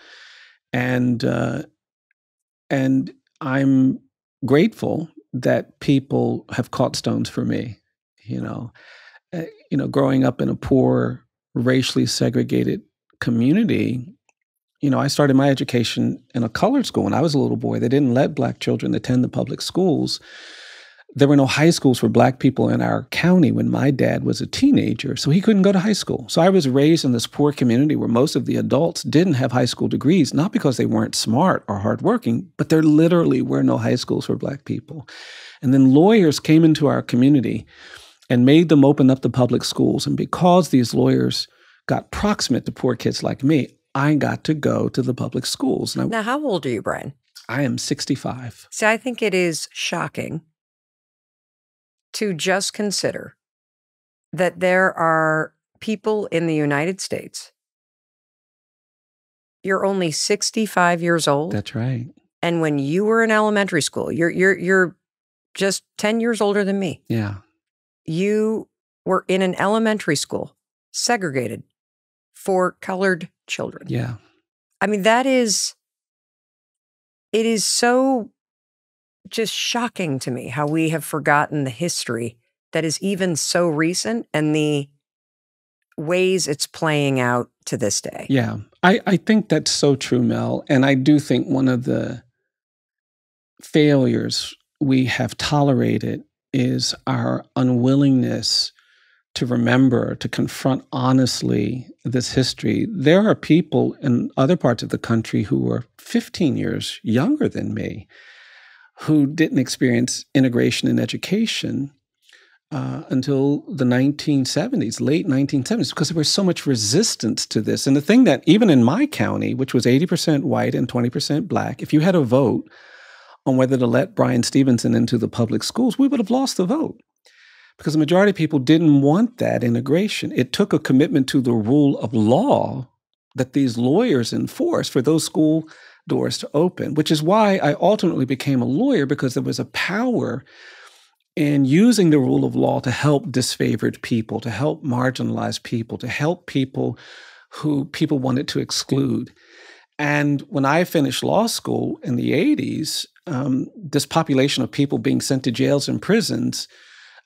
And I'm grateful that people have caught stones for me. Growing up in a poor, racially segregated community, I started my education in a colored school when I was a little boy. They didn't let Black children attend the public schools. There were no high schools for Black people in our county when my dad was a teenager, so he couldn't go to high school. So I was raised in this poor community where most of the adults didn't have high school degrees, not because they weren't smart or hardworking, but there literally were no high schools for Black people. And then lawyers came into our community and made them open up the public schools. And because these lawyers got proximate to poor kids like me, I got to go to the public schools. Now, how old are you, Bryan? I am 65. See, I think it is shocking to just consider that there are people in the United States. You're only 65 years old. That's right. And when you were in elementary school, you're just 10 years older than me. Yeah. You were in an elementary school segregated for colored children. Yeah. I mean, it is so just shocking to me how we have forgotten the history that is even so recent and the ways it's playing out to this day. Yeah, I think that's so true, Mel. And I do think one of the failures we have tolerated is our unwillingness to remember, to confront honestly this history. There are people in other parts of the country who are 15 years younger than me who didn't experience integration in education until the 1970s, late 1970s, because there was so much resistance to this. And the thing that even in my county, which was 80% white and 20% Black, if you had a vote on whether to let Bryan Stevenson into the public schools, we would have lost the vote because the majority of people didn't want that integration. It took a commitment to the rule of law that these lawyers enforced for those school doors to open, which is why I ultimately became a lawyer, because there was a power in using the rule of law to help disfavored people, to help marginalized people, to help people who people wanted to exclude. And when I finished law school in the 80s, this population of people being sent to jails and prisons,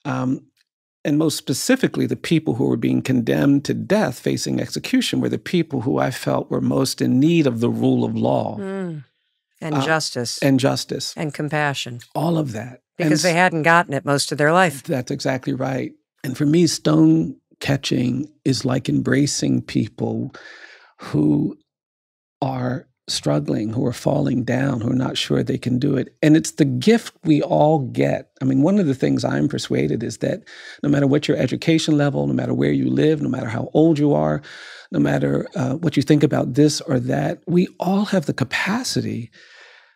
and most specifically, the people who were being condemned to death, facing execution, were the people who I felt were most in need of the rule of law. And justice. And justice. And compassion. All of that. Because they hadn't gotten it most of their life. That's exactly right. And for me, stone catching is like embracing people who are struggling, who are falling down, who are not sure they can do it. And it's the gift we all get. I mean, one of the things I'm persuaded is that no matter what your education level, no matter where you live, no matter how old you are, no matter what you think about this or that, we all have the capacity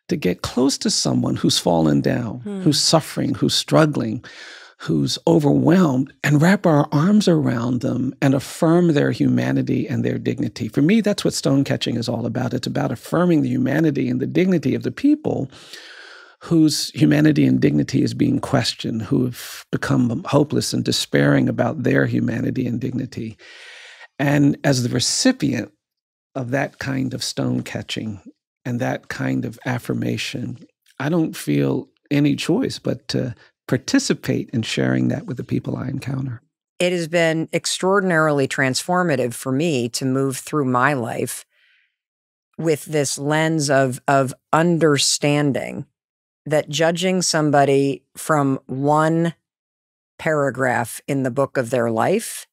to get close to someone who's fallen down, who's suffering, who's struggling, who's overwhelmed, and wrap our arms around them and affirm their humanity and their dignity. For me, that's what stone catching is all about. It's about affirming the humanity and the dignity of the people whose humanity and dignity is being questioned, who have become hopeless and despairing about their humanity and dignity. And as the recipient of that kind of stone catching and that kind of affirmation, I don't feel any choice but to participate in sharing that with the people I encounter. it has been extraordinarily transformative for me to move through my life with this lens of understanding that judging somebody from one paragraph in the book of their life,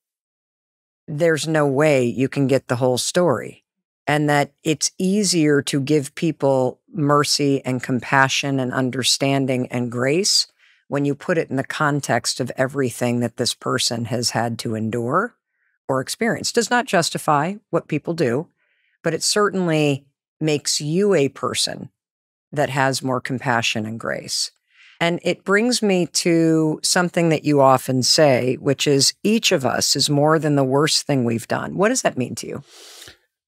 there's no way you can get the whole story. And that it's easier to give people mercy and compassion and understanding and grace when you put it in the context of everything that this person has had to endure or experience. Does not justify what people do, but it certainly makes you a person that has more compassion and grace. And it brings me to something that you often say, which is each of us is more than the worst thing we've done. What does that mean to you?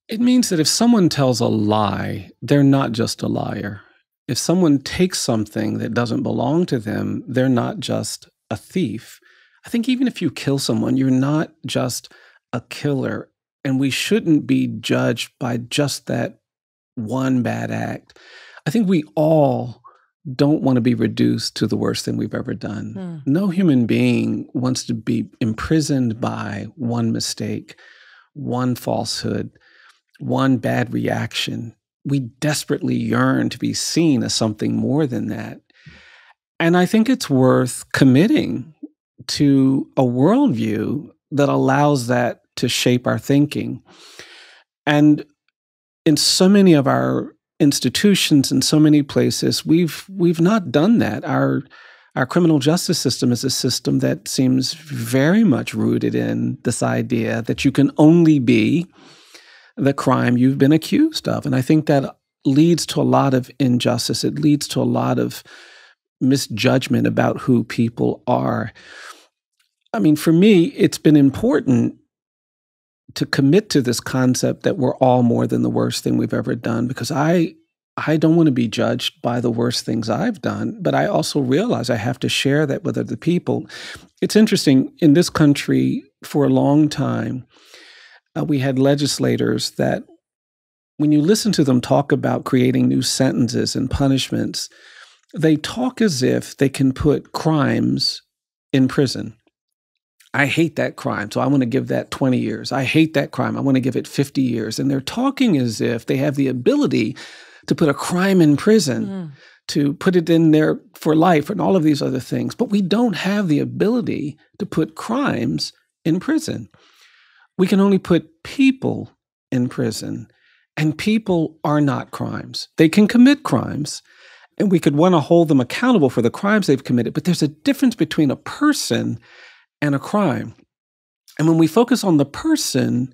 It means that if someone tells a lie, they're not just a liar. If someone takes something that doesn't belong to them, they're not just a thief. I think even if you kill someone, you're not just a killer. And we shouldn't be judged by just that one bad act. I think we all don't want to be reduced to the worst thing we've ever done. No human being wants to be imprisoned by one mistake, one falsehood, one bad reaction. We desperately yearn to be seen as something more than that. And I think it's worth committing to a worldview that allows that to shape our thinking. And in so many of our institutions, in so many places, we've not done that. Our criminal justice system is a system that seems very much rooted in this idea that you can only be the crime you've been accused of. And I think that leads to a lot of injustice. It leads to a lot of misjudgment about who people are. I mean, for me, it's been important to commit to this concept that we're all more than the worst thing we've ever done, because I don't want to be judged by the worst things I've done, but I also realize I have to share that with other people. It's interesting, in this country for a long time, we had legislators that, when you listen to them talk about creating new sentences and punishments, they talk as if they can put crimes in prison. I hate that crime, so I want to give that 20 years. I hate that crime, I want to give it 50 years. And they're talking as if they have the ability to put a crime in prison, to put it in there for life and all of these other things. But we don't have the ability to put crimes in prison. We can only put people in prison, and people are not crimes. They can commit crimes, and we could want to hold them accountable for the crimes they've committed, but there's a difference between a person and a crime. And when we focus on the person,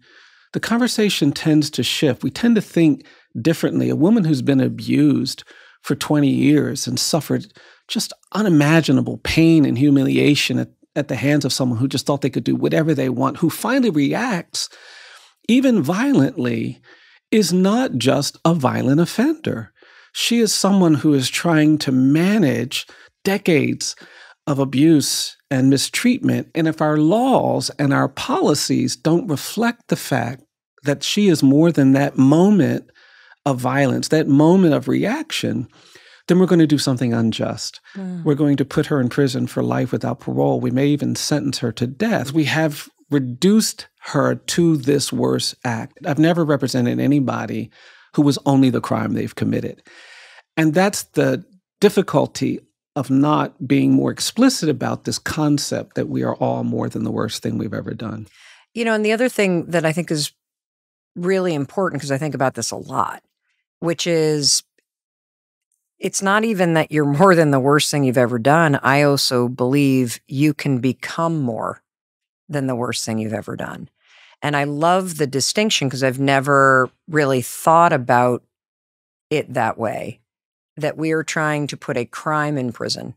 the conversation tends to shift. We tend to think differently. A woman who's been abused for 20 years and suffered just unimaginable pain and humiliation at the hands of someone who just thought they could do whatever they want, who finally reacts even violently, is not just a violent offender. She is someone who is trying to manage decades of abuse and mistreatment. And if our laws and our policies don't reflect the fact that she is more than that moment of violence, that moment of reaction, then we're going to do something unjust. We're going to put her in prison for life without parole. We may even sentence her to death. We have reduced her to this worst act. I've never represented anybody who was only the crime they've committed. And that's the difficulty of not being more explicit about this concept that we are all more than the worst thing we've ever done. You know, and the other thing that I think is really important, because I think about this a lot, which is, it's not even that you're more than the worst thing you've ever done. I also believe you can become more than the worst thing you've ever done. And I love the distinction, because I've never really thought about it that way, that we are trying to put a crime in prison,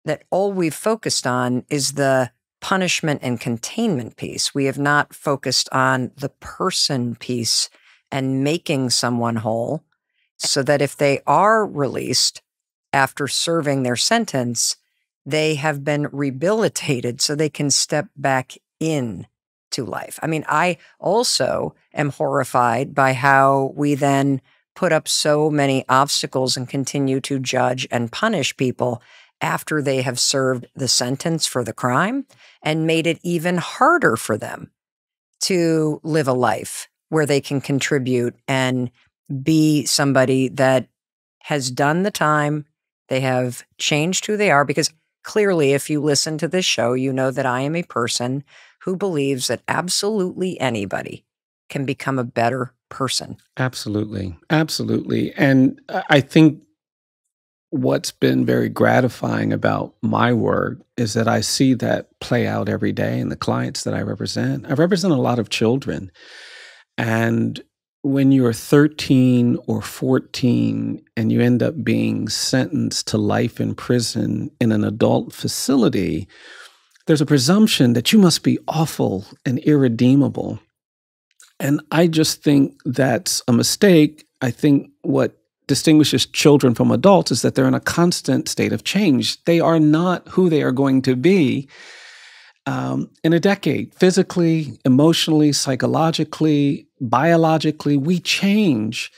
that all we've focused on is the punishment and containment piece. We have not focused on the person piece and making someone whole, so that if they are released after serving their sentence, they have been rehabilitated so they can step back in to life. I mean, I also am horrified by how we then put up so many obstacles and continue to judge and punish people after they have served the sentence for the crime and made it even harder for them to live a life where they can contribute and be somebody that has done the time. They have changed who they are, because clearly, if you listen to this show, you know that I am a person who believes that absolutely anybody can become a better person. Absolutely. Absolutely. And I think what's been very gratifying about my work is that I see that play out every day in the clients that I represent. I represent a lot of children. And when you're 13 or 14 and you end up being sentenced to life in prison in an adult facility, there's a presumption that you must be awful and irredeemable. And I just think that's a mistake. I think what distinguishes children from adults is that they're in a constant state of change. They are not who they are going to be in a decade. Physically, emotionally, psychologically, biologically, we change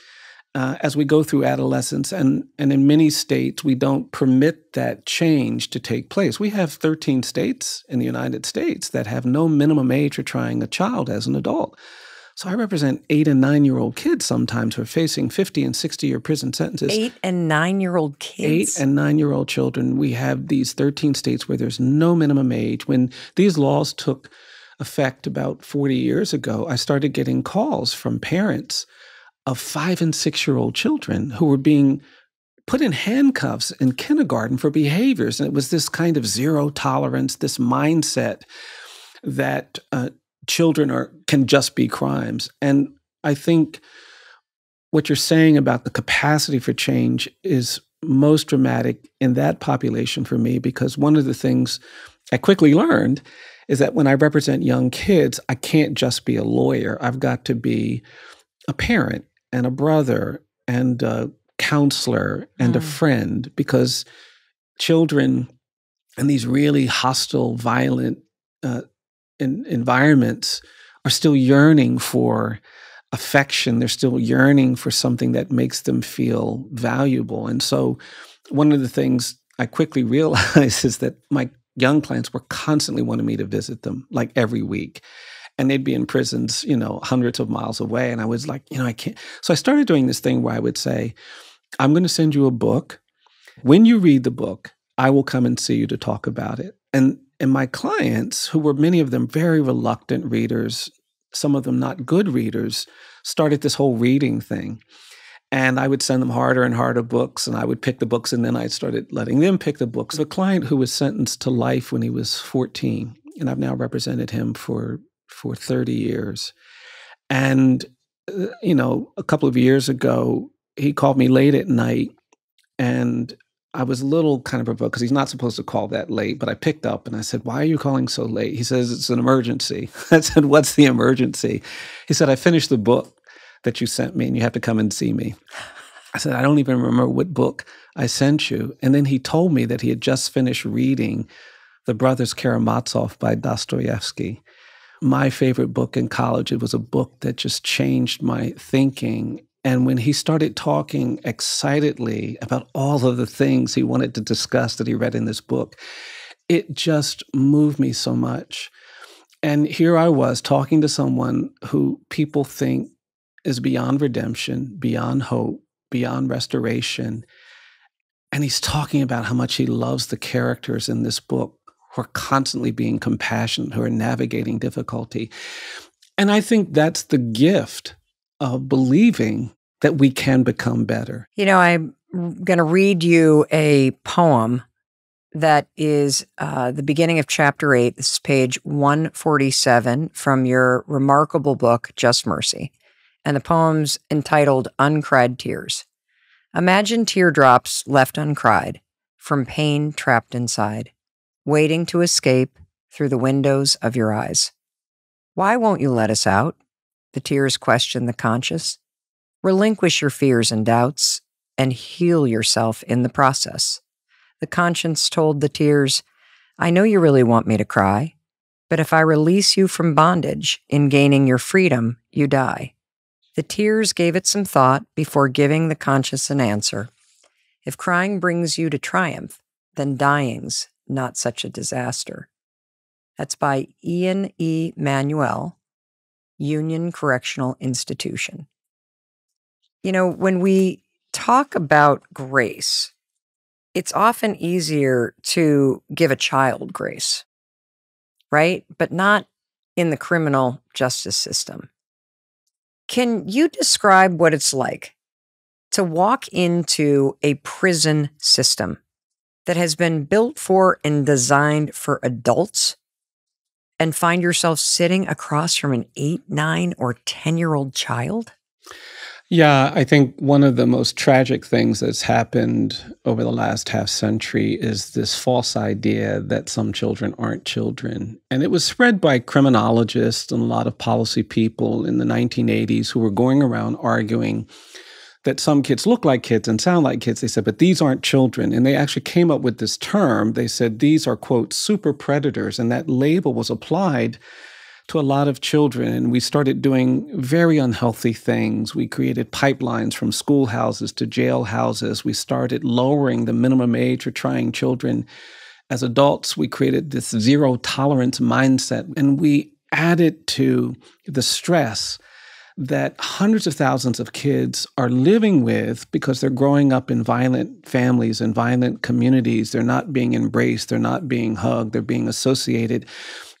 as we go through adolescence. And in many states, we don't permit that change to take place. We have 13 states in the United States that have no minimum age for trying a child as an adult. So I represent 8 and 9-year-old kids sometimes who are facing 50 and 60-year prison sentences. 8 and 9-year-old kids? 8 and 9-year-old children. We have these 13 states where there's no minimum age. When these laws took effect about 40 years ago, I started getting calls from parents of 5 and 6-year-old children who were being put in handcuffs in kindergarten for behaviors. And it was this kind of zero tolerance, this mindset that children can just be crimes. And I think what you're saying about the capacity for change is most dramatic in that population for me, because one of the things I quickly learned is that when I represent young kids, I can't just be a lawyer. I've got to be a parent and a brother and a counselor and a friend, because children in these really hostile, violent environments are still yearning for affection. They're still yearning for something that makes them feel valuable. And so one of the things I quickly realized is that my young clients were constantly wanting me to visit them, like every week. And they'd be in prisons, hundreds of miles away. And I was like, I can't. So I started doing this thing where I would say, I'm going to send you a book. When you read the book, I will come and see you to talk about it. And my clients, who were many of them very reluctant readers, some of them not good readers, started this whole reading thing. And I would send them harder and harder books, and I would pick the books, and then I started letting them pick the books. A client who was sentenced to life when he was 14, and I've now represented him for 30 years. And, a couple of years ago, he called me late at night, and I was a little kind of provoked because he's not supposed to call that late, but I picked up and I said, "Why are you calling so late?" He says, "It's an emergency." I said, "What's the emergency?" He said, "I finished the book that you sent me and you have to come and see me." I said, "I don't even remember what book I sent you." And then he told me that he had just finished reading The Brothers Karamazov by Dostoevsky. My favorite book in college. It was a book that just changed my thinking. And when he started talking excitedly about all of the things he wanted to discuss that he read in this book, it just moved me so much. And here I was talking to someone who people think is beyond redemption, beyond hope, beyond restoration. And he's talking about how much he loves the characters in this book who are constantly being compassionate, who are navigating difficulty. And I think that's the gift of believing that we can become better. I'm going to read you a poem that is the beginning of chapter 8. This is page 147 from your remarkable book, Just Mercy. And the poem's entitled Uncried Tears. Imagine teardrops left uncried from pain trapped inside, waiting to escape through the windows of your eyes. Why won't you let us out? The tears question the conscious. Relinquish your fears and doubts and heal yourself in the process. The conscience told the tears, I know you really want me to cry, but if I release you from bondage in gaining your freedom, you die. The tears gave it some thought before giving the conscience an answer. If crying brings you to triumph, then dying's not such a disaster. That's by Ian E. Manuel, Union Correctional Institution. You know, when we talk about grace, it's often easier to give a child grace, right? But not in the criminal justice system. Can you describe what it's like to walk into a prison system that has been built for and designed for adults and find yourself sitting across from an 8, 9, or 10-year-old child? Yeah, I think one of the most tragic things that's happened over the last half century is this false idea that some children aren't children. And it was spread by criminologists and a lot of policy people in the 1980s who were going around arguing that some kids look like kids and sound like kids. They said, but these aren't children. And they actually came up with this term. They said these are, quote, super predators. And that label was applied to a lot of children, and we started doing very unhealthy things. We created pipelines from schoolhouses to jailhouses. We started lowering the minimum age for trying children. As adults, we created this zero tolerance mindset, and we added to the stress that hundreds of thousands of kids are living with because they're growing up in violent families and violent communities. They're not being embraced. They're not being hugged. They're being associated.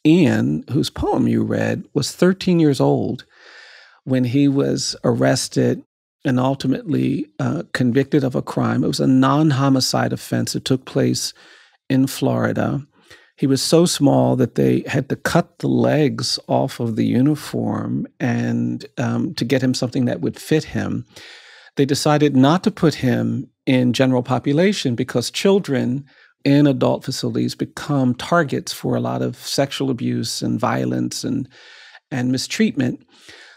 Ian, whose poem you read, was 13 years old when he was arrested and ultimately convicted of a crime. It was a non-homicide offense. It took place in Florida. He was so small that they had to cut the legs off of the uniform and to get him something that would fit him. They decided not to put him in general population because children in adult facilities become targets for a lot of sexual abuse and violence and mistreatment.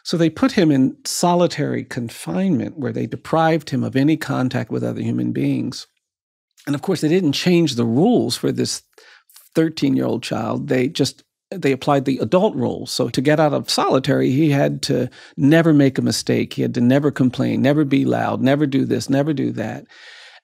So they put him in solitary confinement where they deprived him of any contact with other human beings. And of course, they didn't change the rules for this 13-year-old child. They applied the adult rules. So to get out of solitary, he had to never make a mistake. He had to never complain, never be loud, never do this, never do that.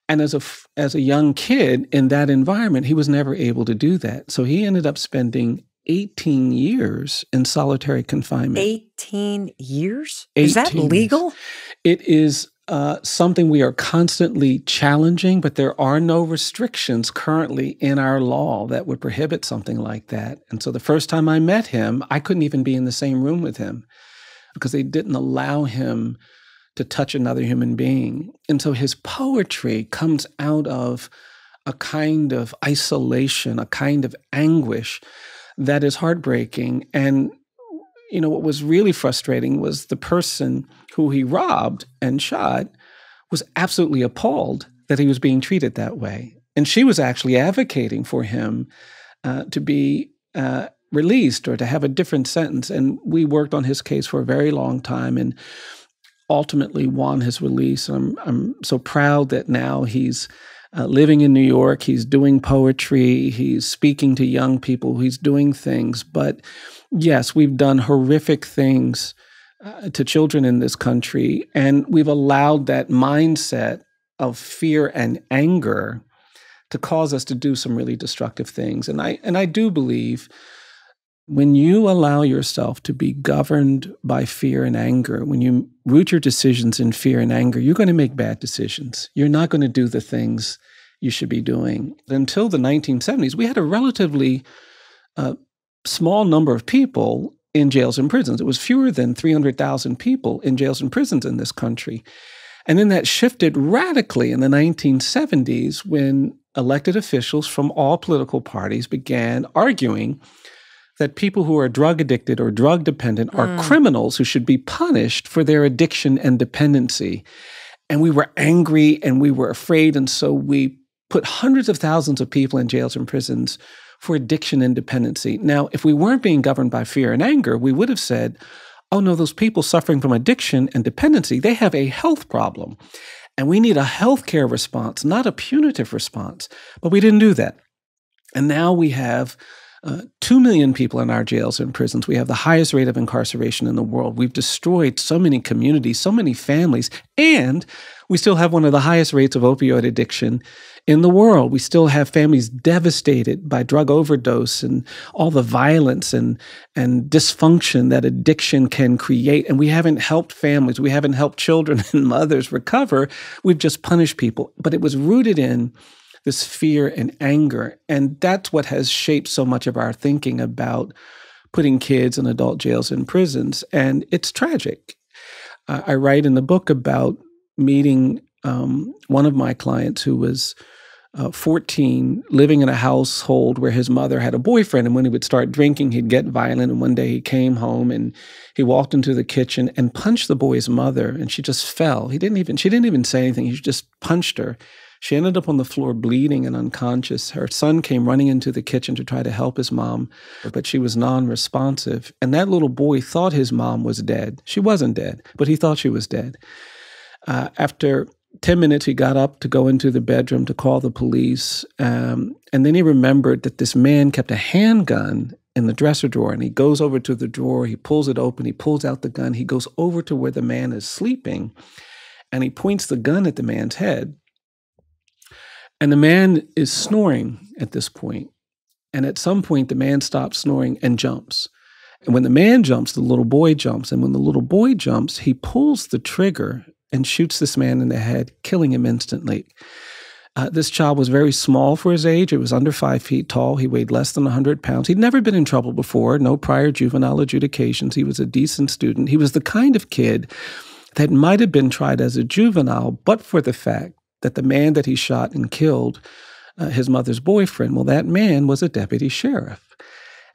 And as a young kid in that environment, he was never able to do that. So he ended up spending 18 years in solitary confinement. 18 years? Is that legal? It is something we are constantly challenging, but there are no restrictions currently in our law that would prohibit something like that. And so the first time I met him, I couldn't even be in the same room with him because they didn't allow him to touch another human being. And so his poetry comes out of a kind of isolation, a kind of anguish that is heartbreaking. And, you know, what was really frustrating was the person who he robbed and shot was absolutely appalled that he was being treated that way. And she was actually advocating for him to be released or to have a different sentence. And we worked on his case for a very long time and ultimately won his release. I'm so proud that now he's living in New York. He's doing poetry. He's speaking to young people. He's doing things. But yes, we've done horrific things to children in this country, and we've allowed that mindset of fear and anger to cause us to do some really destructive things. And I do believe when you allow yourself to be governed by fear and anger, when you root your decisions in fear and anger, you're going to make bad decisions. You're not going to do the things you should be doing. Until the 1970s, we had a relatively small number of people in jails and prisons. It was fewer than 300,000 people in jails and prisons in this country. And then that shifted radically in the 1970s when elected officials from all political parties began arguing that people who are drug addicted or drug dependent are criminals who should be punished for their addiction and dependency. And we were angry and we were afraid. And so we put hundreds of thousands of people in jails and prisons for addiction and dependency. Now, if we weren't being governed by fear and anger, we would have said, oh no, those people suffering from addiction and dependency, they have a health problem. And we need a healthcare response, not a punitive response. But we didn't do that. And now we have 2 million people in our jails and prisons. We have the highest rate of incarceration in the world. We've destroyed so many communities, so many families, and we still have one of the highest rates of opioid addiction in the world. We still have families devastated by drug overdose and all the violence and dysfunction that addiction can create. And we haven't helped families. We haven't helped children and mothers recover. We've just punished people. But it was rooted in this fear and anger. And that's what has shaped so much of our thinking about putting kids in adult jails and prisons. And it's tragic. I write in the book about meeting one of my clients who was 14, living in a household where his mother had a boyfriend. And when he would start drinking, he'd get violent. And one day he came home and he walked into the kitchen and punched the boy's mother. And she just fell. She didn't even say anything. He just punched her. She ended up on the floor bleeding and unconscious. Her son came running into the kitchen to try to help his mom, but she was non-responsive. And that little boy thought his mom was dead. She wasn't dead, but he thought she was dead. After 10 minutes, he got up to go into the bedroom to call the police. And then he remembered that this man kept a handgun in the dresser drawer. And he goes over to the drawer, he pulls it open, he pulls out the gun. He goes over to where the man is sleeping, and he points the gun at the man's head. And the man is snoring at this point. And at some point, the man stops snoring and jumps. And when the man jumps, the little boy jumps. And when the little boy jumps, he pulls the trigger and shoots this man in the head, killing him instantly. This child was very small for his age. He was under 5 feet tall. He weighed less than 100 pounds. He'd never been in trouble before, no prior juvenile adjudications. He was a decent student. He was the kind of kid that might have been tried as a juvenile, but for the fact that the man that he shot and killed, his mother's boyfriend, well, that man was a deputy sheriff.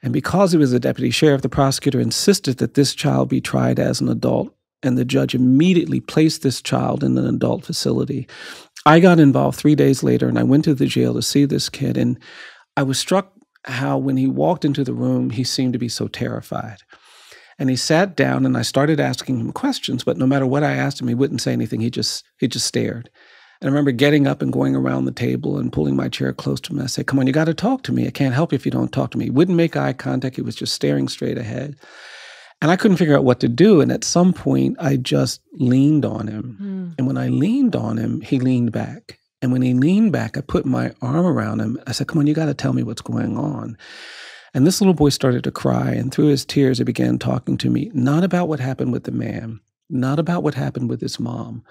And because he was a deputy sheriff, the prosecutor insisted that this child be tried as an adult, and the judge immediately placed this child in an adult facility. I got involved 3 days later, and I went to the jail to see this kid, and I was struck how when he walked into the room, he seemed to be so terrified. And he sat down, and I started asking him questions, but no matter what I asked him, he wouldn't say anything. He just stared. And I remember getting up and going around the table and pulling my chair close to him. I said, "Come on, you got to talk to me. I can't help you if you don't talk to me." He wouldn't make eye contact. He was just staring straight ahead. And I couldn't figure out what to do. And at some point, I just leaned on him. And when I leaned on him, he leaned back. And when he leaned back, I put my arm around him. I said, "Come on, you got to tell me what's going on." And this little boy started to cry. And through his tears, he began talking to me, not about what happened with the man, not about what happened with his mom,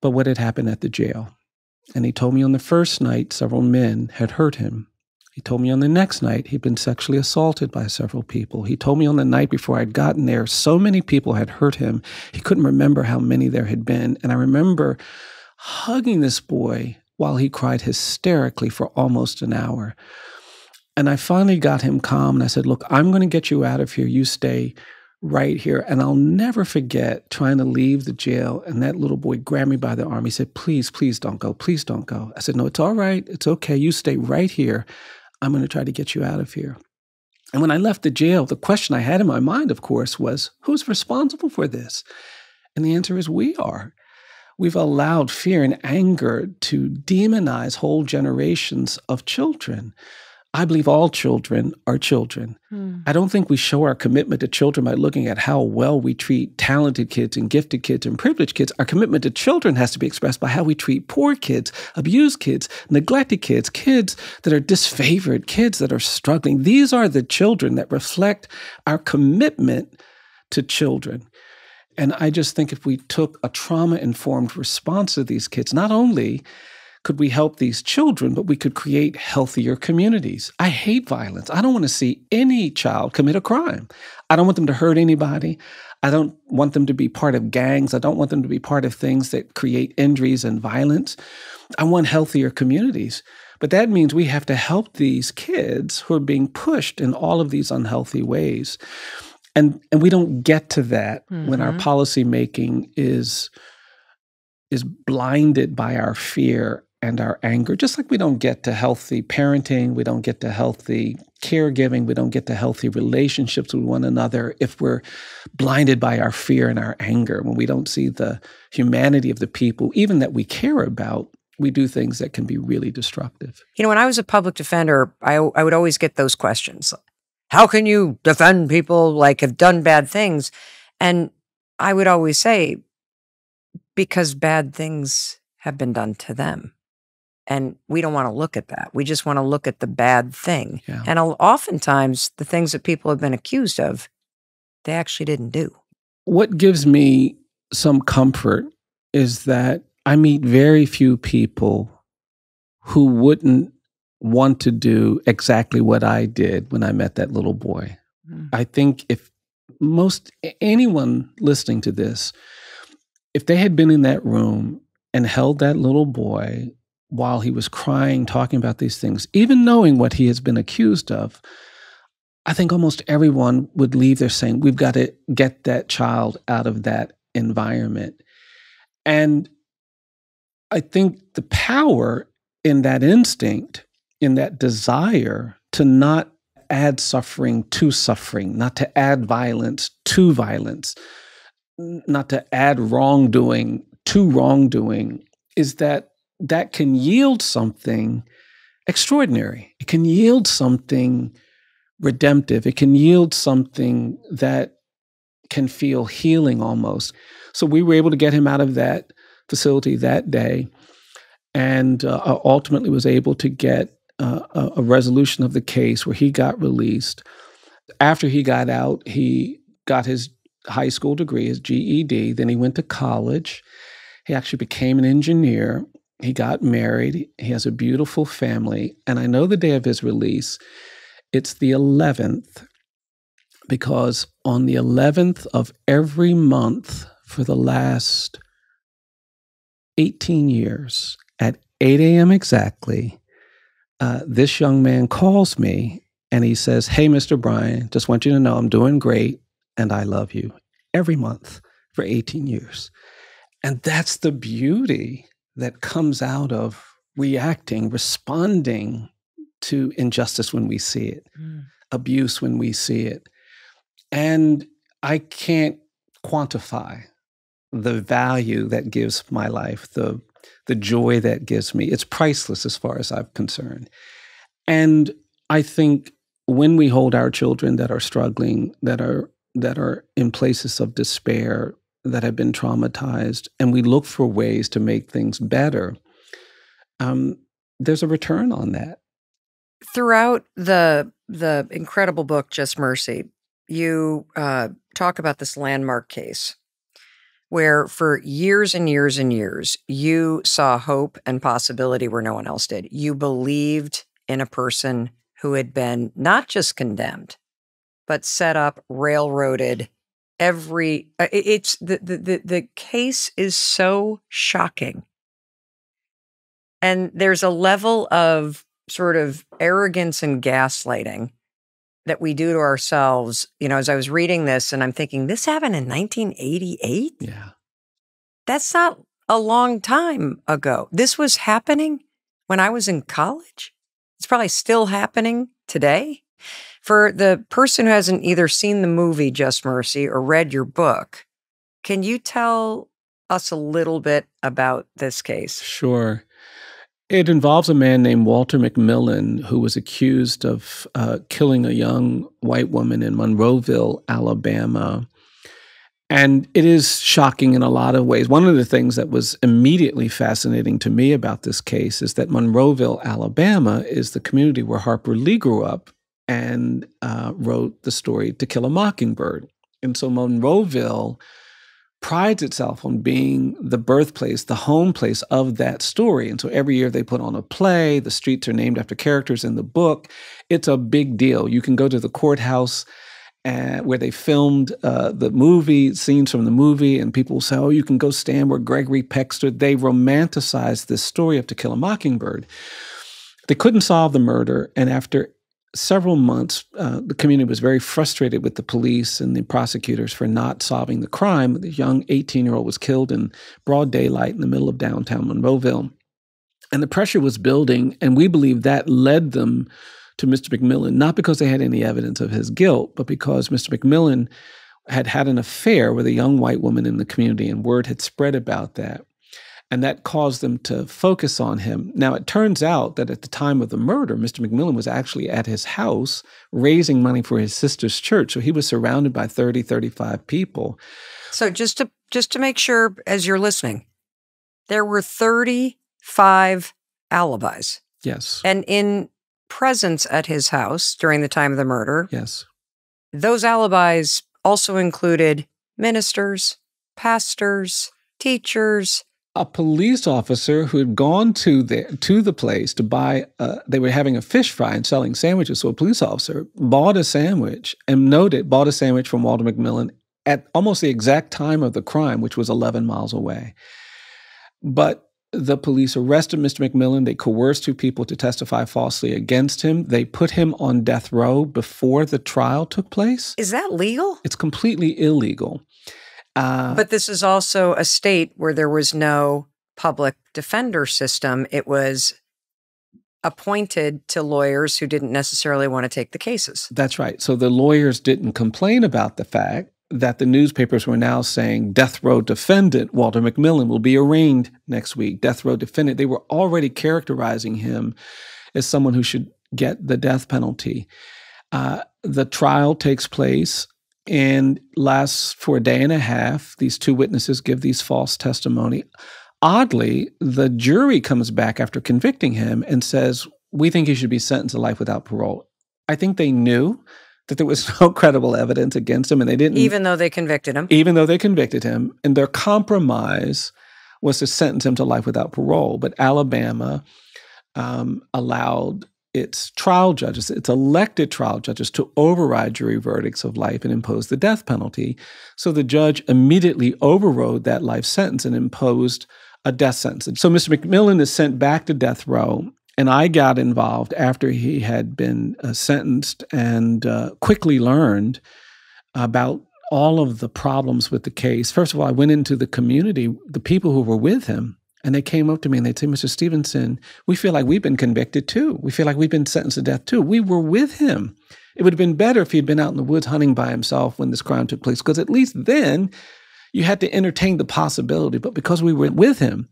but what had happened at the jail. And he told me on the first night, several men had hurt him. He told me on the next night, he'd been sexually assaulted by several people. He told me on the night before I'd gotten there, so many people had hurt him, he couldn't remember how many there had been. And I remember hugging this boy while he cried hysterically for almost an hour. And I finally got him calm, and I said, "Look, I'm going to get you out of here. You stay right here." And I'll never forget trying to leave the jail, and that little boy grabbed me by the arm. He said, "Please, please don't go. Please don't go." I said, "No, it's all right. It's okay. You stay right here. I'm going to try to get you out of here." And when I left the jail, the question I had in my mind, of course, was, who's responsible for this? And the answer is we are. We've allowed fear and anger to demonize whole generations of children. I believe all children are children. I don't think we show our commitment to children by looking at how well we treat talented kids and gifted kids and privileged kids. Our commitment to children has to be expressed by how we treat poor kids, abused kids, neglected kids, kids that are disfavored, kids that are struggling. These are the children that reflect our commitment to children. And I just think if we took a trauma-informed response to these kids, not only could we help these children, but we could create healthier communities. I hate violence. I don't want to see any child commit a crime. I don't want them to hurt anybody. I don't want them to be part of gangs. I don't want them to be part of things that create injuries and violence. I want healthier communities. But that means we have to help these kids who are being pushed in all of these unhealthy ways. And we don't get to that when our policy making is blinded by our fear and our anger, just like we don't get to healthy parenting, we don't get to healthy caregiving, we don't get to healthy relationships with one another if we're blinded by our fear and our anger, when we don't see the humanity of the people, even that we care about, we do things that can be really destructive. When I was a public defender, I would always get those questions. How can you defend people like have done bad things? And I would always say, because bad things have been done to them. And we don't want to look at that. We just want to look at the bad thing. Yeah. And oftentimes the things that people have been accused of, they actually didn't do. What gives me some comfort is that I meet very few people who wouldn't want to do exactly what I did when I met that little boy. I think if anyone listening to this, if they had been in that room and held that little boy while he was crying, talking about these things, even knowing what he has been accused of, I think almost everyone would leave there saying, we've got to get that child out of that environment. And I think the power in that instinct, in that desire to not add suffering to suffering, not to add violence to violence, not to add wrongdoing to wrongdoing, is that can yield something extraordinary. It can yield something redemptive. It can yield something that can feel healing almost. So we were able to get him out of that facility that day, and ultimately was able to get a resolution of the case where he got released. After he got out, he got his high school degree, his GED. Then he went to college. He actually became an engineer. He got married. He has a beautiful family. And I know the day of his release, it's the 11th, because on the 11th of every month for the last 18 years, at 8 a.m. exactly, this young man calls me and he says, "Hey, Mr. Bryan, just want you to know I'm doing great and I love you," every month for 18 years. And that's the beauty that comes out of responding to injustice when we see it, abuse when we see it. And I can't quantify the value that gives my life, the joy that gives me. It's priceless as far as I'm concerned. And I think when we hold our children that are struggling, that are in places of despair, that have been traumatized, and we look for ways to make things better, there's a return on that. Throughout the incredible book, Just Mercy, you talk about this landmark case where for years and years and years, you saw hope and possibility where no one else did. You believed in a person who had been not just condemned, but set up, railroaded, it's the case is so shocking. And there's a level of sort of arrogance and gaslighting that we do to ourselves. As I was reading this and I'm thinking, this happened in 1988? Yeah. That's not a long time ago. This was happening when I was in college. It's probably still happening today. For the person who hasn't either seen the movie Just Mercy or read your book, can you tell us a little bit about this case? Sure. It involves a man named Walter McMillan who was accused of killing a young white woman in Monroeville, Alabama. And it is shocking in a lot of ways. One of the things that was immediately fascinating to me about this case is that Monroeville, Alabama is the community where Harper Lee grew up and wrote the story To Kill a Mockingbird. And so Monroeville prides itself on being the birthplace, the home place of that story. And so every year they put on a play. The streets are named after characters in the book. It's a big deal. You can go to the courthouse where they filmed the movie, scenes from the movie, and people will say, "Oh, you can go stand where Gregory Peck stood." They romanticized this story of To Kill a Mockingbird. They couldn't solve the murder, and after several months, the community was very frustrated with the police and the prosecutors for not solving the crime. The young 18-year-old was killed in broad daylight in the middle of downtown Monroeville. And the pressure was building, and we believe that led them to Mr. McMillan, not because they had any evidence of his guilt, but because Mr. McMillan had had an affair with a young white woman in the community, and word had spread about that. And that caused them to focus on him. Now, it turns out that at the time of the murder, Mr. McMillan was actually at his house raising money for his sister's church. So he was surrounded by 30, 35 people. So just to make sure, as you're listening, there were 35 alibis. Yes. And in presence at his house during the time of the murder, yes, those alibis also included ministers, pastors, teachers. A police officer who had gone to the place to buy, they were having a fish fry and selling sandwiches. So a police officer bought a sandwich bought a sandwich from Walter McMillan at almost the exact time of the crime, which was 11 miles away. But the police arrested Mr. McMillan. They coerced 2 people to testify falsely against him. They put him on death row before the trial took place. Is that legal? It's completely illegal. But this is also a state where there was no public defender system. It was appointed to lawyers who didn't necessarily want to take the cases. That's right. So the lawyers didn't complain about the fact that the newspapers were now saying death row defendant Walter McMillan will be arraigned next week. Death row defendant. They were already characterizing him as someone who should get the death penalty. The trial takes place and lasts for a day and a half. These 2 witnesses give these false testimony. Oddly, the jury comes back after convicting him and says, we think he should be sentenced to life without parole. I think they knew that there was no credible evidence against him, and they didn't— Even though they convicted him? Even though they convicted him. And their compromise was to sentence him to life without parole. But Alabama allowed its trial judges, its elected trial judges, to override jury verdicts of life and impose the death penalty. So the judge immediately overrode that life sentence and imposed a death sentence. So Mr. McMillan is sent back to death row, and I got involved after he had been sentenced and quickly learned about all of the problems with the case. First of all, I went into the community, the people who were with him, and they came up to me and they'd say, Mr. Stevenson, we feel like we've been convicted too. We feel like we've been sentenced to death too. We were with him. It would have been better if he'd been out in the woods hunting by himself when this crime took place, because at least then you had to entertain the possibility. But because we were with him,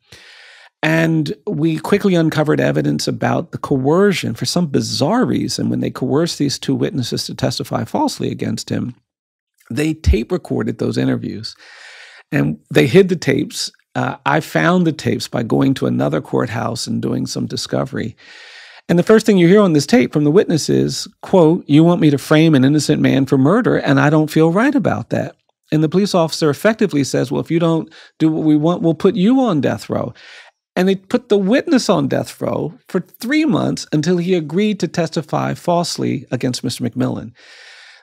and we quickly uncovered evidence about the coercion for some bizarre reason, when they coerced these 2 witnesses to testify falsely against him, they tape recorded those interviews. And they hid the tapes. I found the tapes by going to another courthouse and doing some discovery. And the first thing you hear on this tape from the witness is, quote, "You want me to frame an innocent man for murder, and I don't feel right about that." And the police officer effectively says, well, if you don't do what we want, we'll put you on death row. And they put the witness on death row for 3 months until he agreed to testify falsely against Mr. McMillan.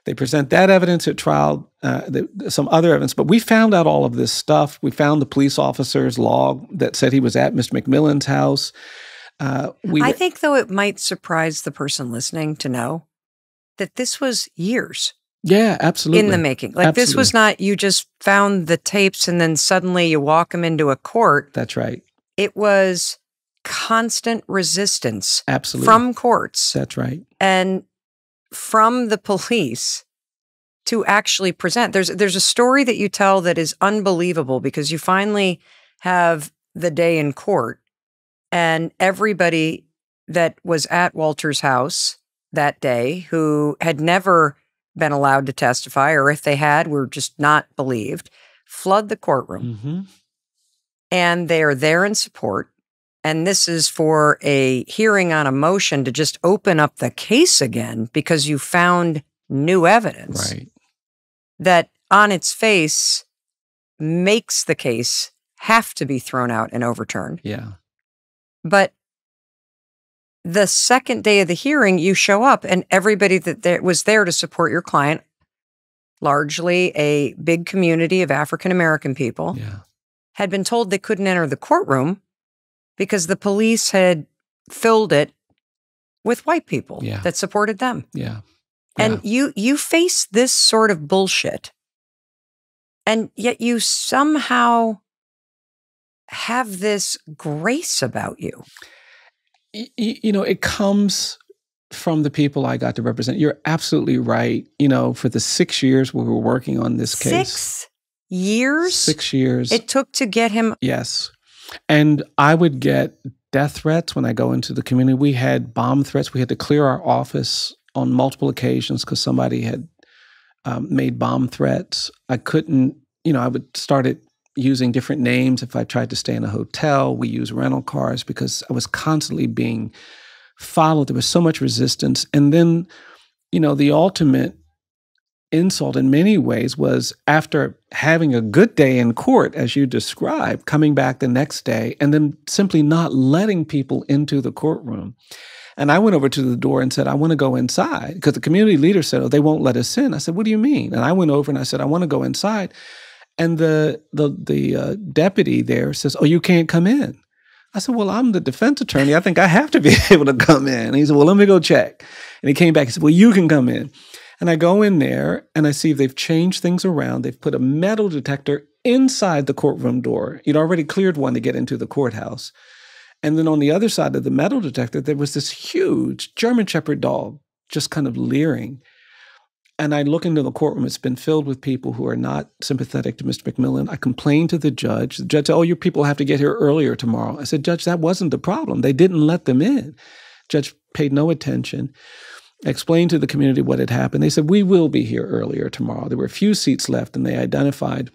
They present that evidence at trial, some other evidence, but we found out all of this stuff. We found the police officer's log that said he was at Mr. McMillan's house. I think, though, it might surprise the person listening to know that this was years. Yeah, absolutely. In the making. Like, absolutely. This was not, you just found the tapes and then suddenly you walk them into a court. That's right. It was constant resistance. Absolutely. From courts. That's right. And from the police to actually present. There's a story that you tell that is unbelievable, because you finally have the day in court and everybody that was at Walter's house that day who had never been allowed to testify, or if they had, were just not believed, flood the courtroom. Mm-hmm. And they are there in support. And this is for a hearing on a motion to just open up the case again because you found new evidence that on its face makes the case have to be thrown out and overturned. Yeah. But the second day of the hearing, you show up and everybody that was there to support your client, largely a big community of African-American people, had been told they couldn't enter the courtroom because the police had filled it with white people that supported them. Yeah. And you face this sort of bullshit, and yet you somehow have this grace about you. You know, it comes from the people I got to represent. You're absolutely right. You know, for the 6 years we were working on this case. 6 years? 6 years. It took to get him. Yes. And I would get death threats when I go into the community. We had bomb threats. We had to clear our office on multiple occasions because somebody had made bomb threats. I couldn't, I would started using different names if I tried to stay in a hotel. We used rental cars because I was constantly being followed. There was so much resistance. And then, the ultimate insult in many ways was after having a good day in court, as you described, coming back the next day and then simply not letting people into the courtroom. And I went over to the door and said, I want to go inside, because the community leader said, oh, they won't let us in. I said, what do you mean? And I went over and I said, I want to go inside. And the deputy there says, oh, you can't come in. I said, well, I'm the defense attorney. I think I have to be able to come in. And he said, well, let me go check. And he came back. He said, well, you can come in. And I go in there and I see they've changed things around. They've put a metal detector inside the courtroom door. You'd already cleared one to get into the courthouse. And then on the other side of the metal detector, there was this huge German Shepherd dog just kind of leering. And I look into the courtroom. It's been filled with people who are not sympathetic to Mr. McMillan. I complained to the judge. The judge said, oh, your people have to get here earlier tomorrow. I said, Judge, that wasn't the problem. They didn't let them in. Judge paid no attention. I explained to the community what had happened. They said, we will be here earlier tomorrow. There were a few seats left, and they identified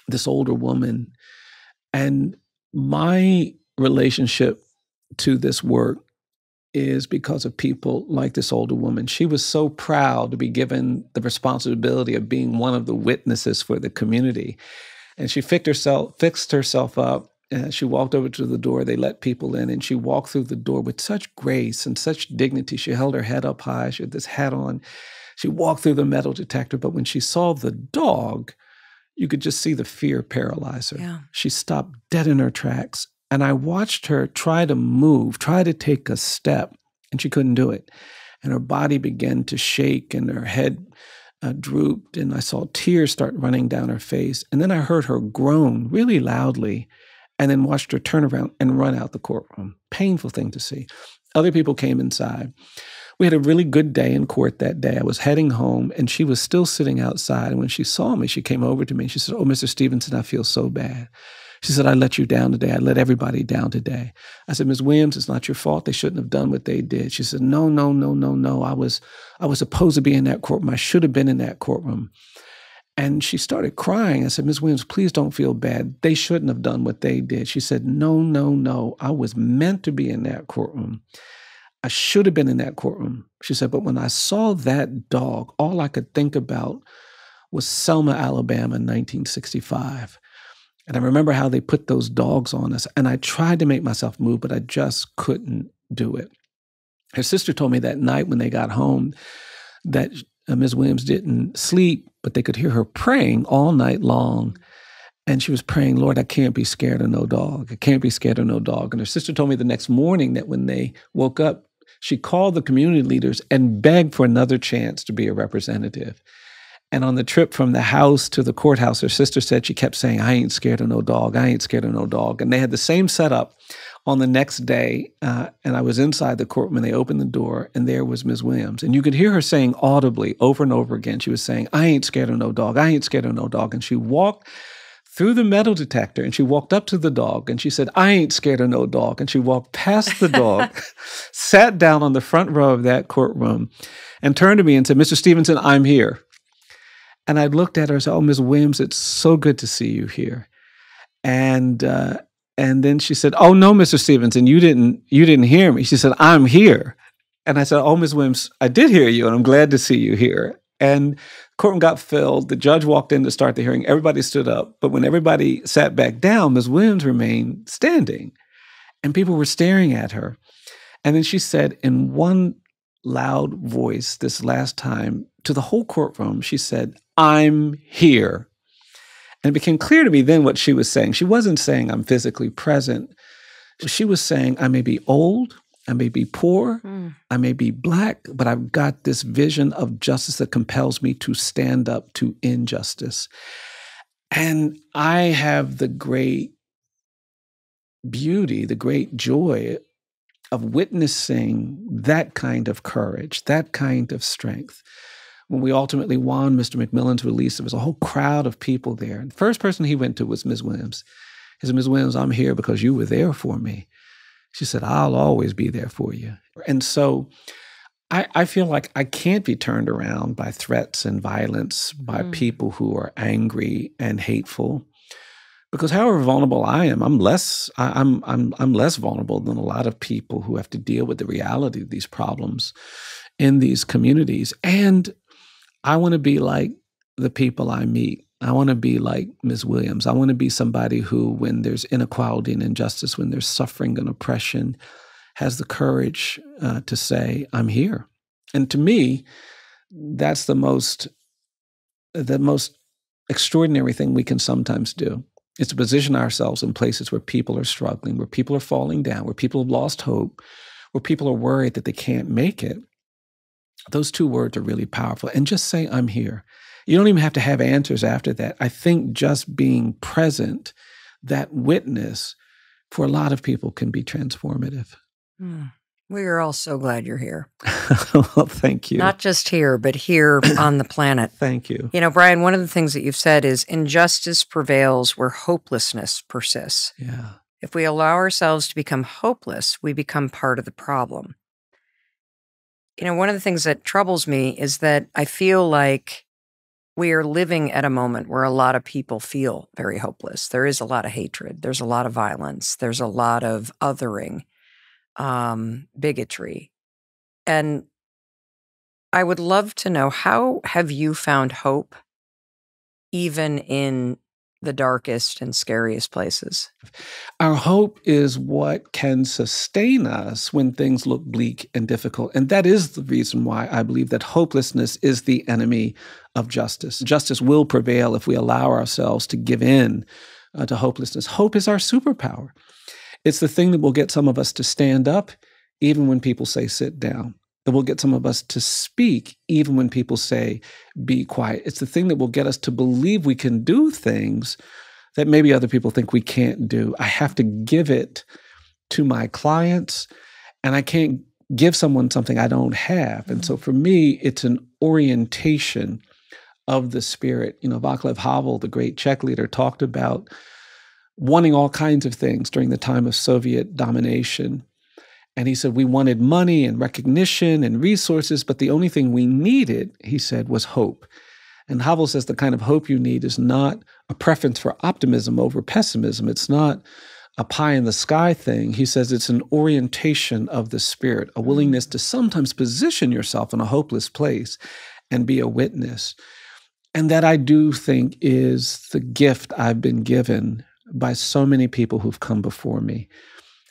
this older woman. And my relationship to this work is because of people like this older woman. She was so proud to be given the responsibility of being one of the witnesses for the community. And she fixed herself up. And she walked over to the door. They let people in, and she walked through the door with such grace and such dignity. She held her head up high. She had this hat on. She walked through the metal detector. But when she saw the dog, you could just see the fear paralyze her. Yeah. She stopped dead in her tracks. And I watched her try to move, try to take a step, and she couldn't do it. And her body began to shake, and her head drooped, and I saw tears start running down her face. And then I heard her groan really loudly, and then watched her turn around and run out the courtroom. Painful thing to see. Other people came inside. We had a really good day in court that day. I was heading home, and she was still sitting outside. And when she saw me, she came over to me. She said, oh, Mr. Stevenson, I feel so bad. She said, I let you down today. I let everybody down today. I said, Ms. Williams, it's not your fault. They shouldn't have done what they did. She said, no. I was supposed to be in that courtroom. I should have been in that courtroom. And she started crying. I said, Ms. Williams, please don't feel bad. They shouldn't have done what they did. She said, no. I was meant to be in that courtroom. I should have been in that courtroom. She said, but when I saw that dog, all I could think about was Selma, Alabama in 1965. And I remember how they put those dogs on us. And I tried to make myself move, but I just couldn't do it. Her sister told me that night when they got home that Ms. Williams didn't sleep, but they could hear her praying all night long. And she was praying, Lord, I can't be scared of no dog. I can't be scared of no dog. And her sister told me the next morning that when they woke up, she called the community leaders and begged for another chance to be a representative. And on the trip from the house to the courthouse, her sister said she kept saying, I ain't scared of no dog. I ain't scared of no dog. And they had the same setup on the next day. And I was inside the courtroom and they opened the door and there was Ms. Williams. And you could hear her saying audibly over and over again, she was saying, I ain't scared of no dog. I ain't scared of no dog. And she walked through the metal detector and she walked up to the dog and she said, I ain't scared of no dog. And she walked past the dog, sat down on the front row of that courtroom and turned to me and said, Mr. Stevenson, I'm here. And I looked at her and said, oh, Ms. Williams, it's so good to see you here. And then she said, oh, no, Mr. Stevenson, you didn't hear me. She said, I'm here. And I said, oh, Ms. Williams, I did hear you, and I'm glad to see you here. And the courtroom got filled. The judge walked in to start the hearing. Everybody stood up. But when everybody sat back down, Ms. Williams remained standing. And people were staring at her. And then she said in one loud voice this last time to the whole courtroom, she said, I'm here. And it became clear to me then what she was saying. She wasn't saying I'm physically present. She was saying I may be old, I may be poor, I may be Black, but I've got this vision of justice that compels me to stand up to injustice. And I have the great beauty, the great joy of witnessing that kind of courage, that kind of strength. When we ultimately won Mr. McMillan's release, there was a whole crowd of people there. And the first person he went to was Ms. Williams. He said, Ms. Williams, I'm here because you were there for me. She said, I'll always be there for you. And so I feel like I can't be turned around by threats and violence, by people who are angry and hateful. Because however vulnerable I am, I'm less vulnerable than a lot of people who have to deal with the reality of these problems in these communities. And I want to be like the people I meet. I want to be like Ms. Williams. I want to be somebody who, when there's inequality and injustice, when there's suffering and oppression, has the courage to say, I'm here. And to me, that's the most extraordinary thing we can sometimes do. Is to position ourselves in places where people are struggling, where people are falling down, where people have lost hope, where people are worried that they can't make it. Those two words are really powerful. And just say, I'm here. You don't even have to have answers after that. I think just being present, that witness, for a lot of people can be transformative. We are all so glad you're here. Well, thank you. Not just here, but here on the planet. Thank you. You know, Bryan, one of the things that you've said is injustice prevails where hopelessness persists. Yeah. If we allow ourselves to become hopeless, we become part of the problem. You know, one of the things that troubles me is that I feel like we are living at a moment where a lot of people feel very hopeless. There is a lot of hatred. There's a lot of violence. There's a lot of othering, bigotry. And I would love to know, how have you found hope even in the darkest and scariest places? Our hope is what can sustain us when things look bleak and difficult. And that is the reason why I believe that hopelessness is the enemy of justice. Justice will prevail if we allow ourselves to give in to hopelessness. Hope is our superpower. It's the thing that will get some of us to stand up even when people say sit down. It will get some of us to speak even when people say be quiet. It's the thing that will get us to believe we can do things that maybe other people think we can't do. I have to give it to my clients, and I can't give someone something I don't have. And so for me, it's an orientation of the spirit. You know, Václav Havel, the great Czech leader, talked about wanting all kinds of things during the time of Soviet domination. And he said, we wanted money and recognition and resources, but the only thing we needed, he said, was hope. And Havel says the kind of hope you need is not a preference for optimism over pessimism. It's not a pie in the sky thing. He says it's an orientation of the spirit, a willingness to sometimes position yourself in a hopeless place and be a witness. And that, I do think, is the gift I've been given by so many people who've come before me.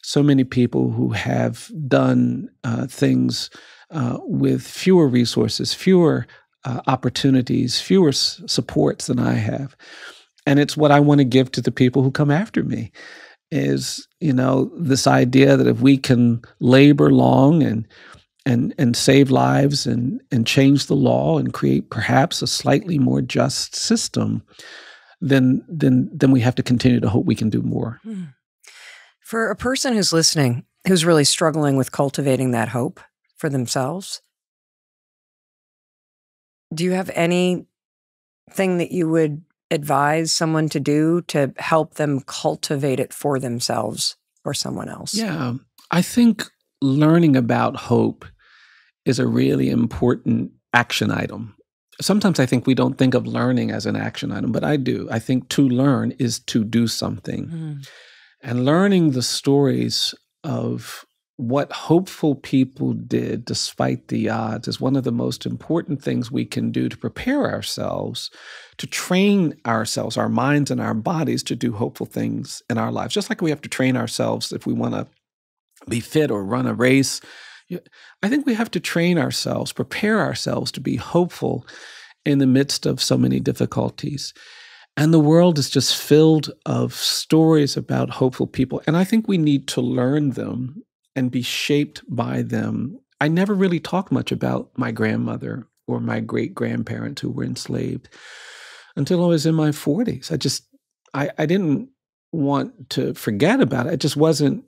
So many people who have done things with fewer resources, fewer opportunities, fewer supports than I have. And it's what I want to give to the people who come after me, is, you know, this idea that if we can labor long and save lives and change the law and create perhaps a slightly more just system, then we have to continue to hope we can do more. For a person who's listening, who's really struggling with cultivating that hope for themselves, do you have anything that you would advise someone to do to help them cultivate it for themselves or someone else? Yeah, I think learning about hope is a really important action item. Sometimes I think we don't think of learning as an action item, but I do. I think to learn is to do something. And learning the stories of what hopeful people did despite the odds is one of the most important things we can do to prepare ourselves, to train ourselves, our minds and our bodies, to do hopeful things in our lives. Just like we have to train ourselves if we want to be fit or run a race. I think we have to train ourselves, prepare ourselves to be hopeful in the midst of so many difficulties. And the world is just filled of stories about hopeful people. And I think we need to learn them and be shaped by them. I never really talked much about my grandmother or my great-grandparents who were enslaved until I was in my 40s. I didn't want to forget about it. It just wasn't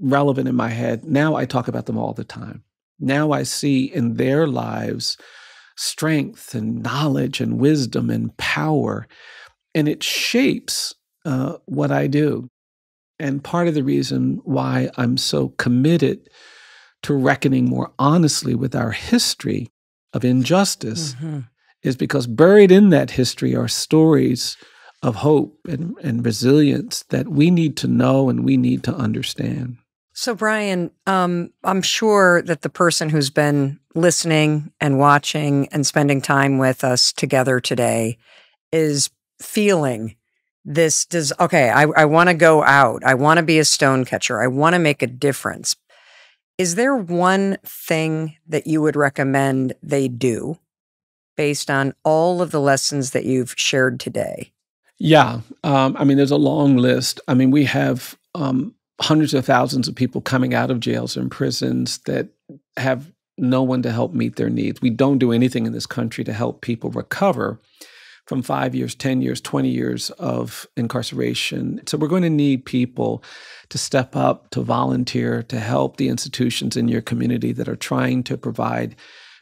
relevant in my head. Now I talk about them all the time. Now I see in their lives strength and knowledge and wisdom and power. And it shapes what I do. And part of the reason why I'm so committed to reckoning more honestly with our history of injustice is because buried in that history are stories of hope and resilience that we need to know and we need to understand. So, Bryan, I'm sure that the person who's been listening and watching and spending time with us together today is feeling this. I want to go out. I want to be a Stonecatcher. I want to make a difference. Is there one thing that you would recommend they do based on all of the lessons that you've shared today? Yeah. There's a long list. We have hundreds of thousands of people coming out of jails and prisons that have no one to help meet their needs. We don't do anything in this country to help people recover from 5 years, 10 years, 20 years of incarceration. So we're going to need people to step up, to volunteer, to help the institutions in your community that are trying to provide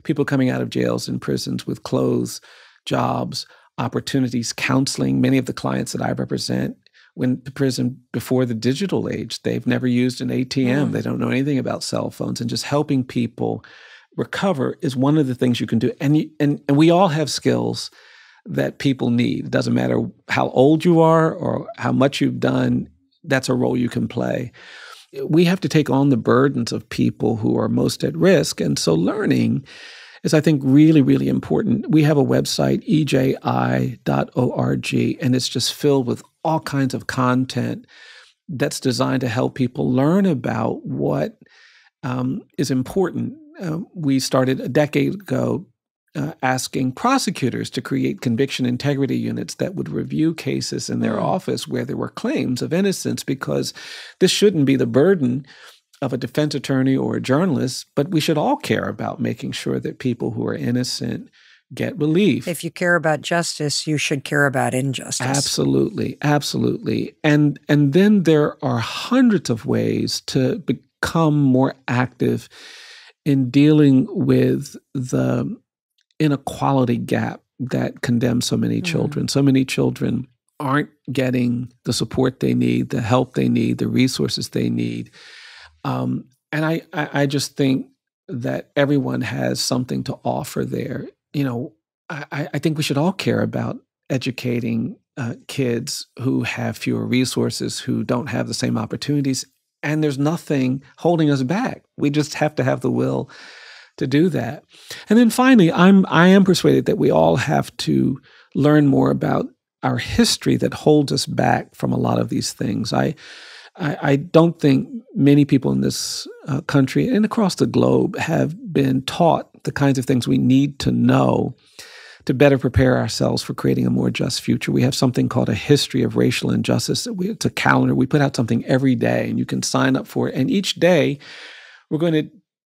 people coming out of jails and prisons with clothes, jobs, opportunities, counseling. Many of the clients that I represent went to prison before the digital age. They've never used an ATM. They don't know anything about cell phones. And just helping people recover is one of the things you can do. And we all have skills that people need. It doesn't matter how old you are or how much you've done, that's a role you can play. We have to take on the burdens of people who are most at risk. And so learning is, I think, really, really important. We have a website, eji.org, and it's just filled with all kinds of content that's designed to help people learn about what is important. We started a decade ago asking prosecutors to create conviction integrity units that would review cases in their office where there were claims of innocence, because this shouldn't be the burden of a defense attorney or a journalist, but we should all care about making sure that people who are innocent get relief. If you care about justice, you should care about injustice. Absolutely, absolutely. And then there are hundreds of ways to become more active in dealing with the inequality gap that condemns so many children. So many children aren't getting the support they need, the help they need, the resources they need. And I just think that everyone has something to offer there. I think we should all care about educating kids who have fewer resources, who don't have the same opportunities. And there's nothing holding us back. We just have to have the will to do that. And then finally, I am persuaded that we all have to learn more about our history that holds us back from a lot of these things. I don't think many people in this country and across the globe have been taught the kinds of things we need to know to better prepare ourselves for creating a more just future. We have something called a history of racial injustice. It's a calendar. We put out something every day, and you can sign up for it. And each day, we're going to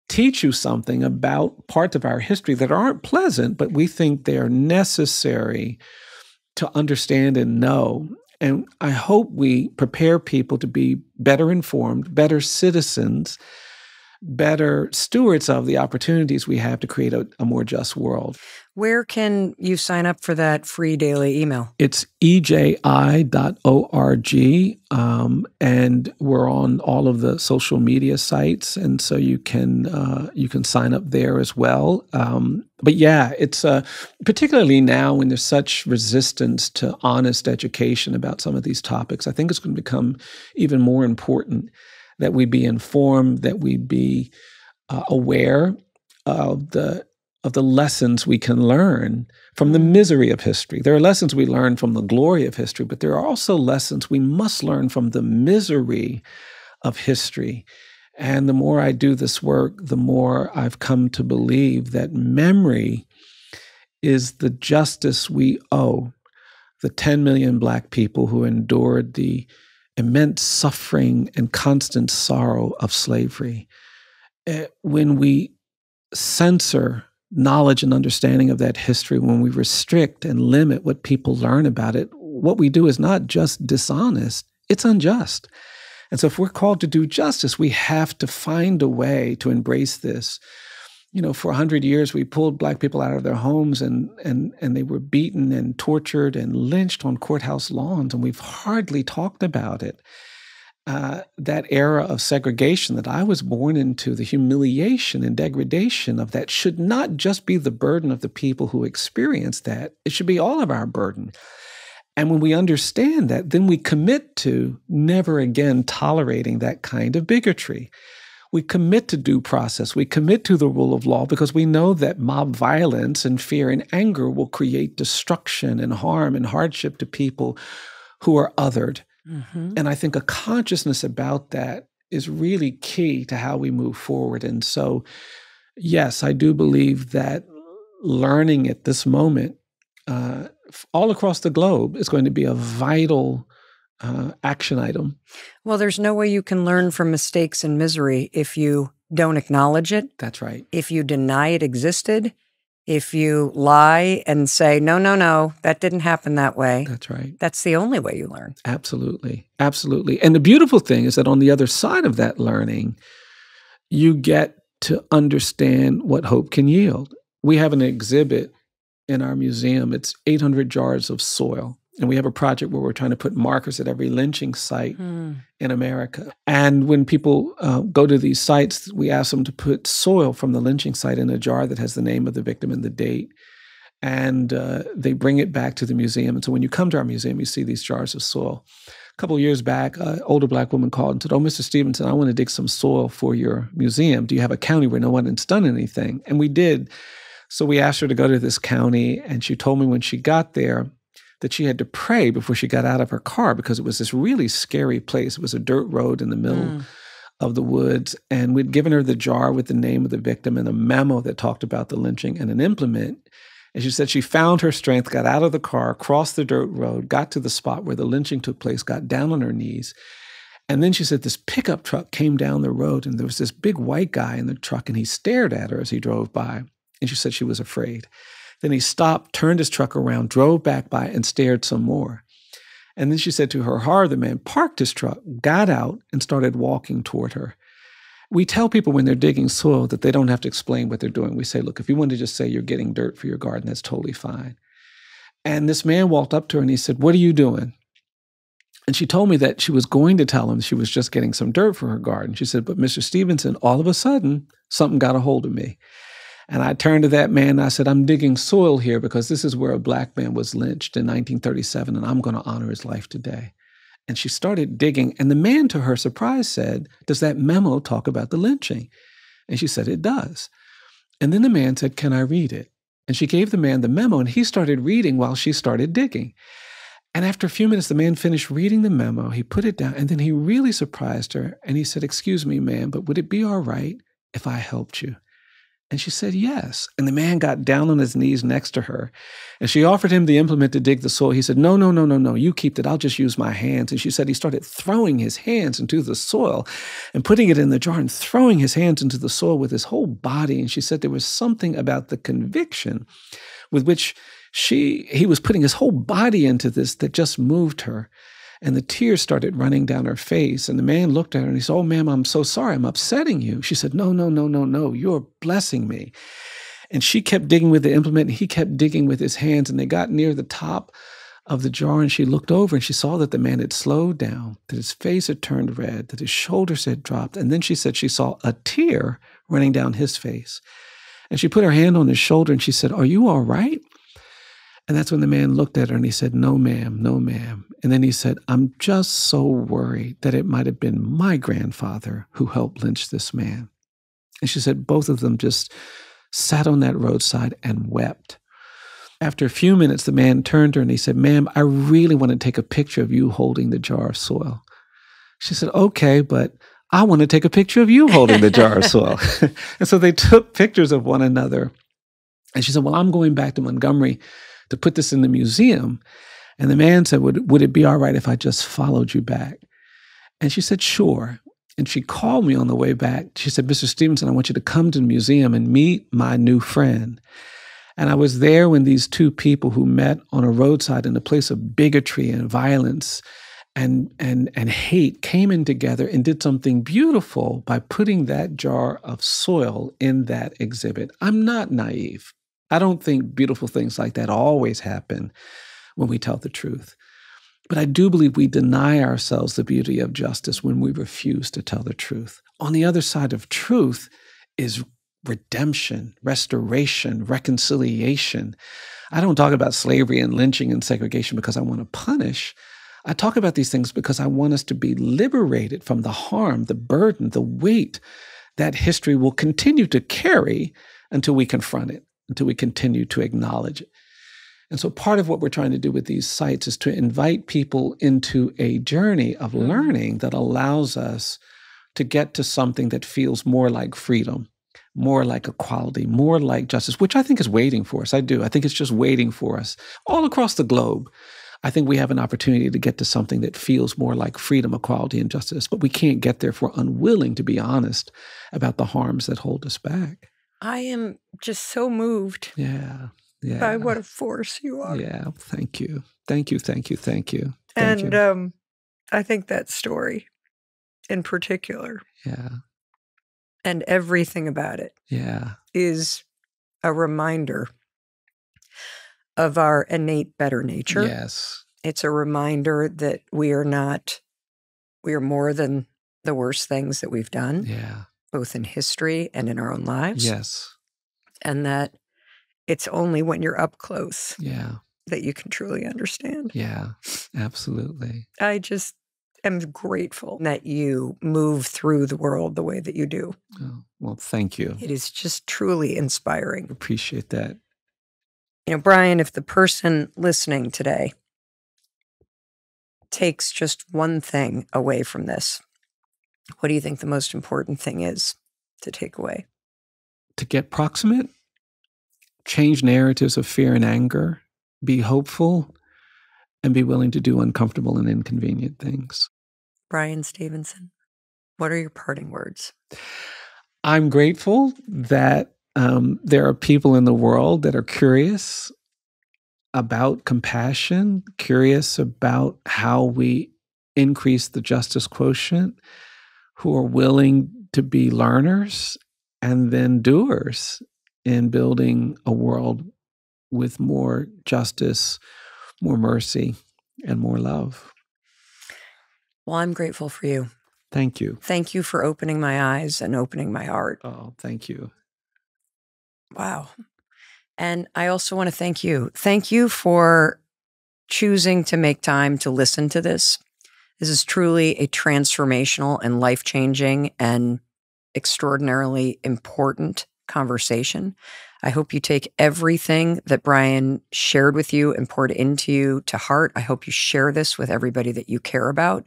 teach you something about parts of our history that aren't pleasant, but we think they are necessary to understand and know. And I hope we prepare people to be better informed, better citizens, better stewards of the opportunities we have to create a more just world. Where can you sign up for that free daily email? It's eji.org, and we're on all of the social media sites, and so you can sign up there as well. But yeah, it's particularly now when there's such resistance to honest education about some of these topics, I think it's going to become even more important that we be informed, that we be aware of the lessons we can learn from the misery of history. There are lessons we learn from the glory of history, but there are also lessons we must learn from the misery of history. And the more I do this work, the more I've come to believe that memory is the justice we owe the 10 million Black people who endured the immense suffering and constant sorrow of slavery. When we censor knowledge and understanding of that history, when we restrict and limit what people learn about it, what we do is not just dishonest, it's unjust. And so if we're called to do justice, we have to find a way to embrace this. For 100 years, we pulled Black people out of their homes and they were beaten and tortured and lynched on courthouse lawns, and we've hardly talked about it. that era of segregation that I was born into, the humiliation and degradation of that should not just be the burden of the people who experience that. It should be all of our burden. And when we understand that, then we commit to never again tolerating that kind of bigotry. We commit to due process. We commit to the rule of law because we know that mob violence and fear and anger will create destruction and harm and hardship to people who are othered. Mm-hmm. And I think a consciousness about that is really key to how we move forward. And so, yes, I do believe that learning at this moment all across the globe is going to be a vital action item. Well, there's no way you can learn from mistakes and misery if you don't acknowledge it. That's right. If you deny it existed, if you lie and say, no, that didn't happen that way. That's right. That's the only way you learn. Absolutely. Absolutely. And the beautiful thing is that on the other side of that learning, you get to understand what hope can yield. We have an exhibit in our museum. It's 800 jars of soil. And we have a project where we're trying to put markers at every lynching site in America. And when people go to these sites, we ask them to put soil from the lynching site in a jar that has the name of the victim and the date. And they bring it back to the museum. And so when you come to our museum, you see these jars of soil. A couple of years back, an older Black woman called and said, "Oh, Mr. Stevenson, I want to dig some soil for your museum. Do you have a county where no one has done anything?" And we did. So we asked her to go to this county. And she told me when she got there, that she had to pray before she got out of her car because it was this really scary place. It was a dirt road in the middle of the woods. And we'd given her the jar with the name of the victim and a memo that talked about the lynching and an implement. And she said she found her strength, got out of the car, crossed the dirt road, got to the spot where the lynching took place, got down on her knees. And then she said this pickup truck came down the road and there was this big white guy in the truck and he stared at her as he drove by. And she said she was afraid. Then he stopped, turned his truck around, drove back by, and stared some more. And then she said to her horror, the man parked his truck, got out, and started walking toward her. We tell people when they're digging soil that they don't have to explain what they're doing. We say, look, if you want to just say you're getting dirt for your garden, that's totally fine. And this man walked up to her and he said, "What are you doing?" And she told me that she was going to tell him she was just getting some dirt for her garden. She said, "But Mr. Stevenson, all of a sudden, something got a hold of me." And I turned to that man and I said, "I'm digging soil here because this is where a Black man was lynched in 1937 and I'm going to honor his life today." And she started digging. And the man, to her surprise, said, "Does that memo talk about the lynching?" And she said, "It does." And then the man said, "Can I read it?" And she gave the man the memo and he started reading while she started digging. And after a few minutes, the man finished reading the memo. He put it down and then he really surprised her. And he said, "Excuse me, ma'am, but would it be all right if I helped you?" And she said, "Yes." And the man got down on his knees next to her. And she offered him the implement to dig the soil. He said, No, you keep it. I'll just use my hands." And she said he started throwing his hands into the soil and putting it in the jar and throwing his hands into the soil with his whole body. And she said there was something about the conviction with which he was putting his whole body into this that just moved her. And the tears started running down her face. And the man looked at her and he said, "Oh, ma'am, I'm so sorry. I'm upsetting you." She said, No. You're blessing me." And she kept digging with the implement and he kept digging with his hands. And they got near the top of the jar and she looked over and she saw that the man had slowed down, that his face had turned red, that his shoulders had dropped. And then she said she saw a tear running down his face. And she put her hand on his shoulder and she said, "Are you all right?" And that's when the man looked at her and he said, "No, ma'am, no, ma'am." And then he said, "I'm just so worried that it might have been my grandfather who helped lynch this man." And she said both of them just sat on that roadside and wept. After a few minutes, the man turned to her and he said, "Ma'am, I really want to take a picture of you holding the jar of soil." She said, "Okay, but I want to take a picture of you holding the jar of soil." And so they took pictures of one another. And she said, "Well, I'm going back to Montgomery to put this in the museum." And the man said, would it be all right if I just followed you back? And she said, "Sure." And she called me on the way back. She said, "Mr. Stevenson, I want you to come to the museum and meet my new friend." And I was there when these two people who met on a roadside in a place of bigotry and violence and hate came in together and did something beautiful by putting that jar of soil in that exhibit. I'm not naive. I don't think beautiful things like that always happen when we tell the truth. But I do believe we deny ourselves the beauty of justice when we refuse to tell the truth. On the other side of truth is redemption, restoration, reconciliation. I don't talk about slavery and lynching and segregation because I want to punish. I talk about these things because I want us to be liberated from the harm, the burden, the weight that history will continue to carry until we confront it, until we continue to acknowledge it. And so part of what we're trying to do with these sites is to invite people into a journey of learning that allows us to get to something that feels more like freedom, more like equality, more like justice, which I think is waiting for us. I do. I think it's just waiting for us all across the globe. I think we have an opportunity to get to something that feels more like freedom, equality, and justice, but we can't get there if we're unwilling to be honest about the harms that hold us back. I am just so moved. Yeah. Yeah. By what a force you are. Yeah. Thank you. Thank you. Thank you. Thank you. And I think that story in particular. Yeah. And everything about it. Yeah. Is a reminder of our innate better nature. Yes. It's a reminder that we are more than the worst things that we've done. Yeah. Both in history and in our own lives. Yes. And that it's only when you're up close that you can truly understand. Yeah, absolutely. I just am grateful that you move through the world the way that you do. Oh, well, thank you. It is just truly inspiring. Appreciate that. You know, Bryan, if the person listening today takes just one thing away from this, what do you think the most important thing is to take away? To get proximate, change narratives of fear and anger, be hopeful, and be willing to do uncomfortable and inconvenient things. Bryan Stevenson, what are your parting words? I'm grateful that there are people in the world that are curious about compassion, curious about how we increase the justice quotient, who are willing to be learners and then doers in building a world with more justice, more mercy, and more love. Well, I'm grateful for you. Thank you. Thank you for opening my eyes and opening my heart. Oh, thank you. Wow. And I also want to thank you. Thank you for choosing to make time to listen to this. This is truly a transformational and life-changing and extraordinarily important conversation. I hope you take everything that Bryan shared with you and poured into you to heart. I hope you share this with everybody that you care about.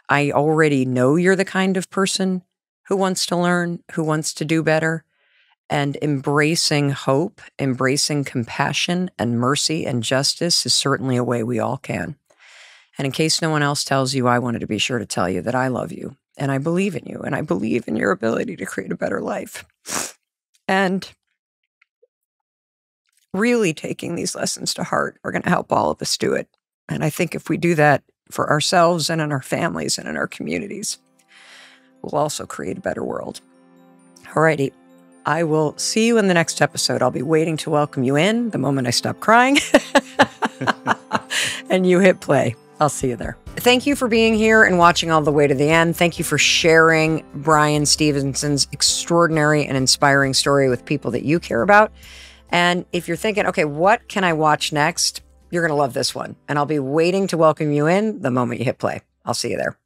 I already know you're the kind of person who wants to learn, who wants to do better, and embracing hope, embracing compassion and mercy and justice is certainly a way we all can. And in case no one else tells you, I wanted to be sure to tell you that I love you and I believe in you and I believe in your ability to create a better life. And really taking these lessons to heart are going to help all of us do it. And I think if we do that for ourselves and in our families and in our communities, we'll also create a better world. All righty. I will see you in the next episode. I'll be waiting to welcome you in the moment I stop crying and you hit play. I'll see you there. Thank you for being here and watching all the way to the end. Thank you for sharing Bryan Stevenson's extraordinary and inspiring story with people that you care about. And if you're thinking, okay, what can I watch next? You're going to love this one. And I'll be waiting to welcome you in the moment you hit play. I'll see you there.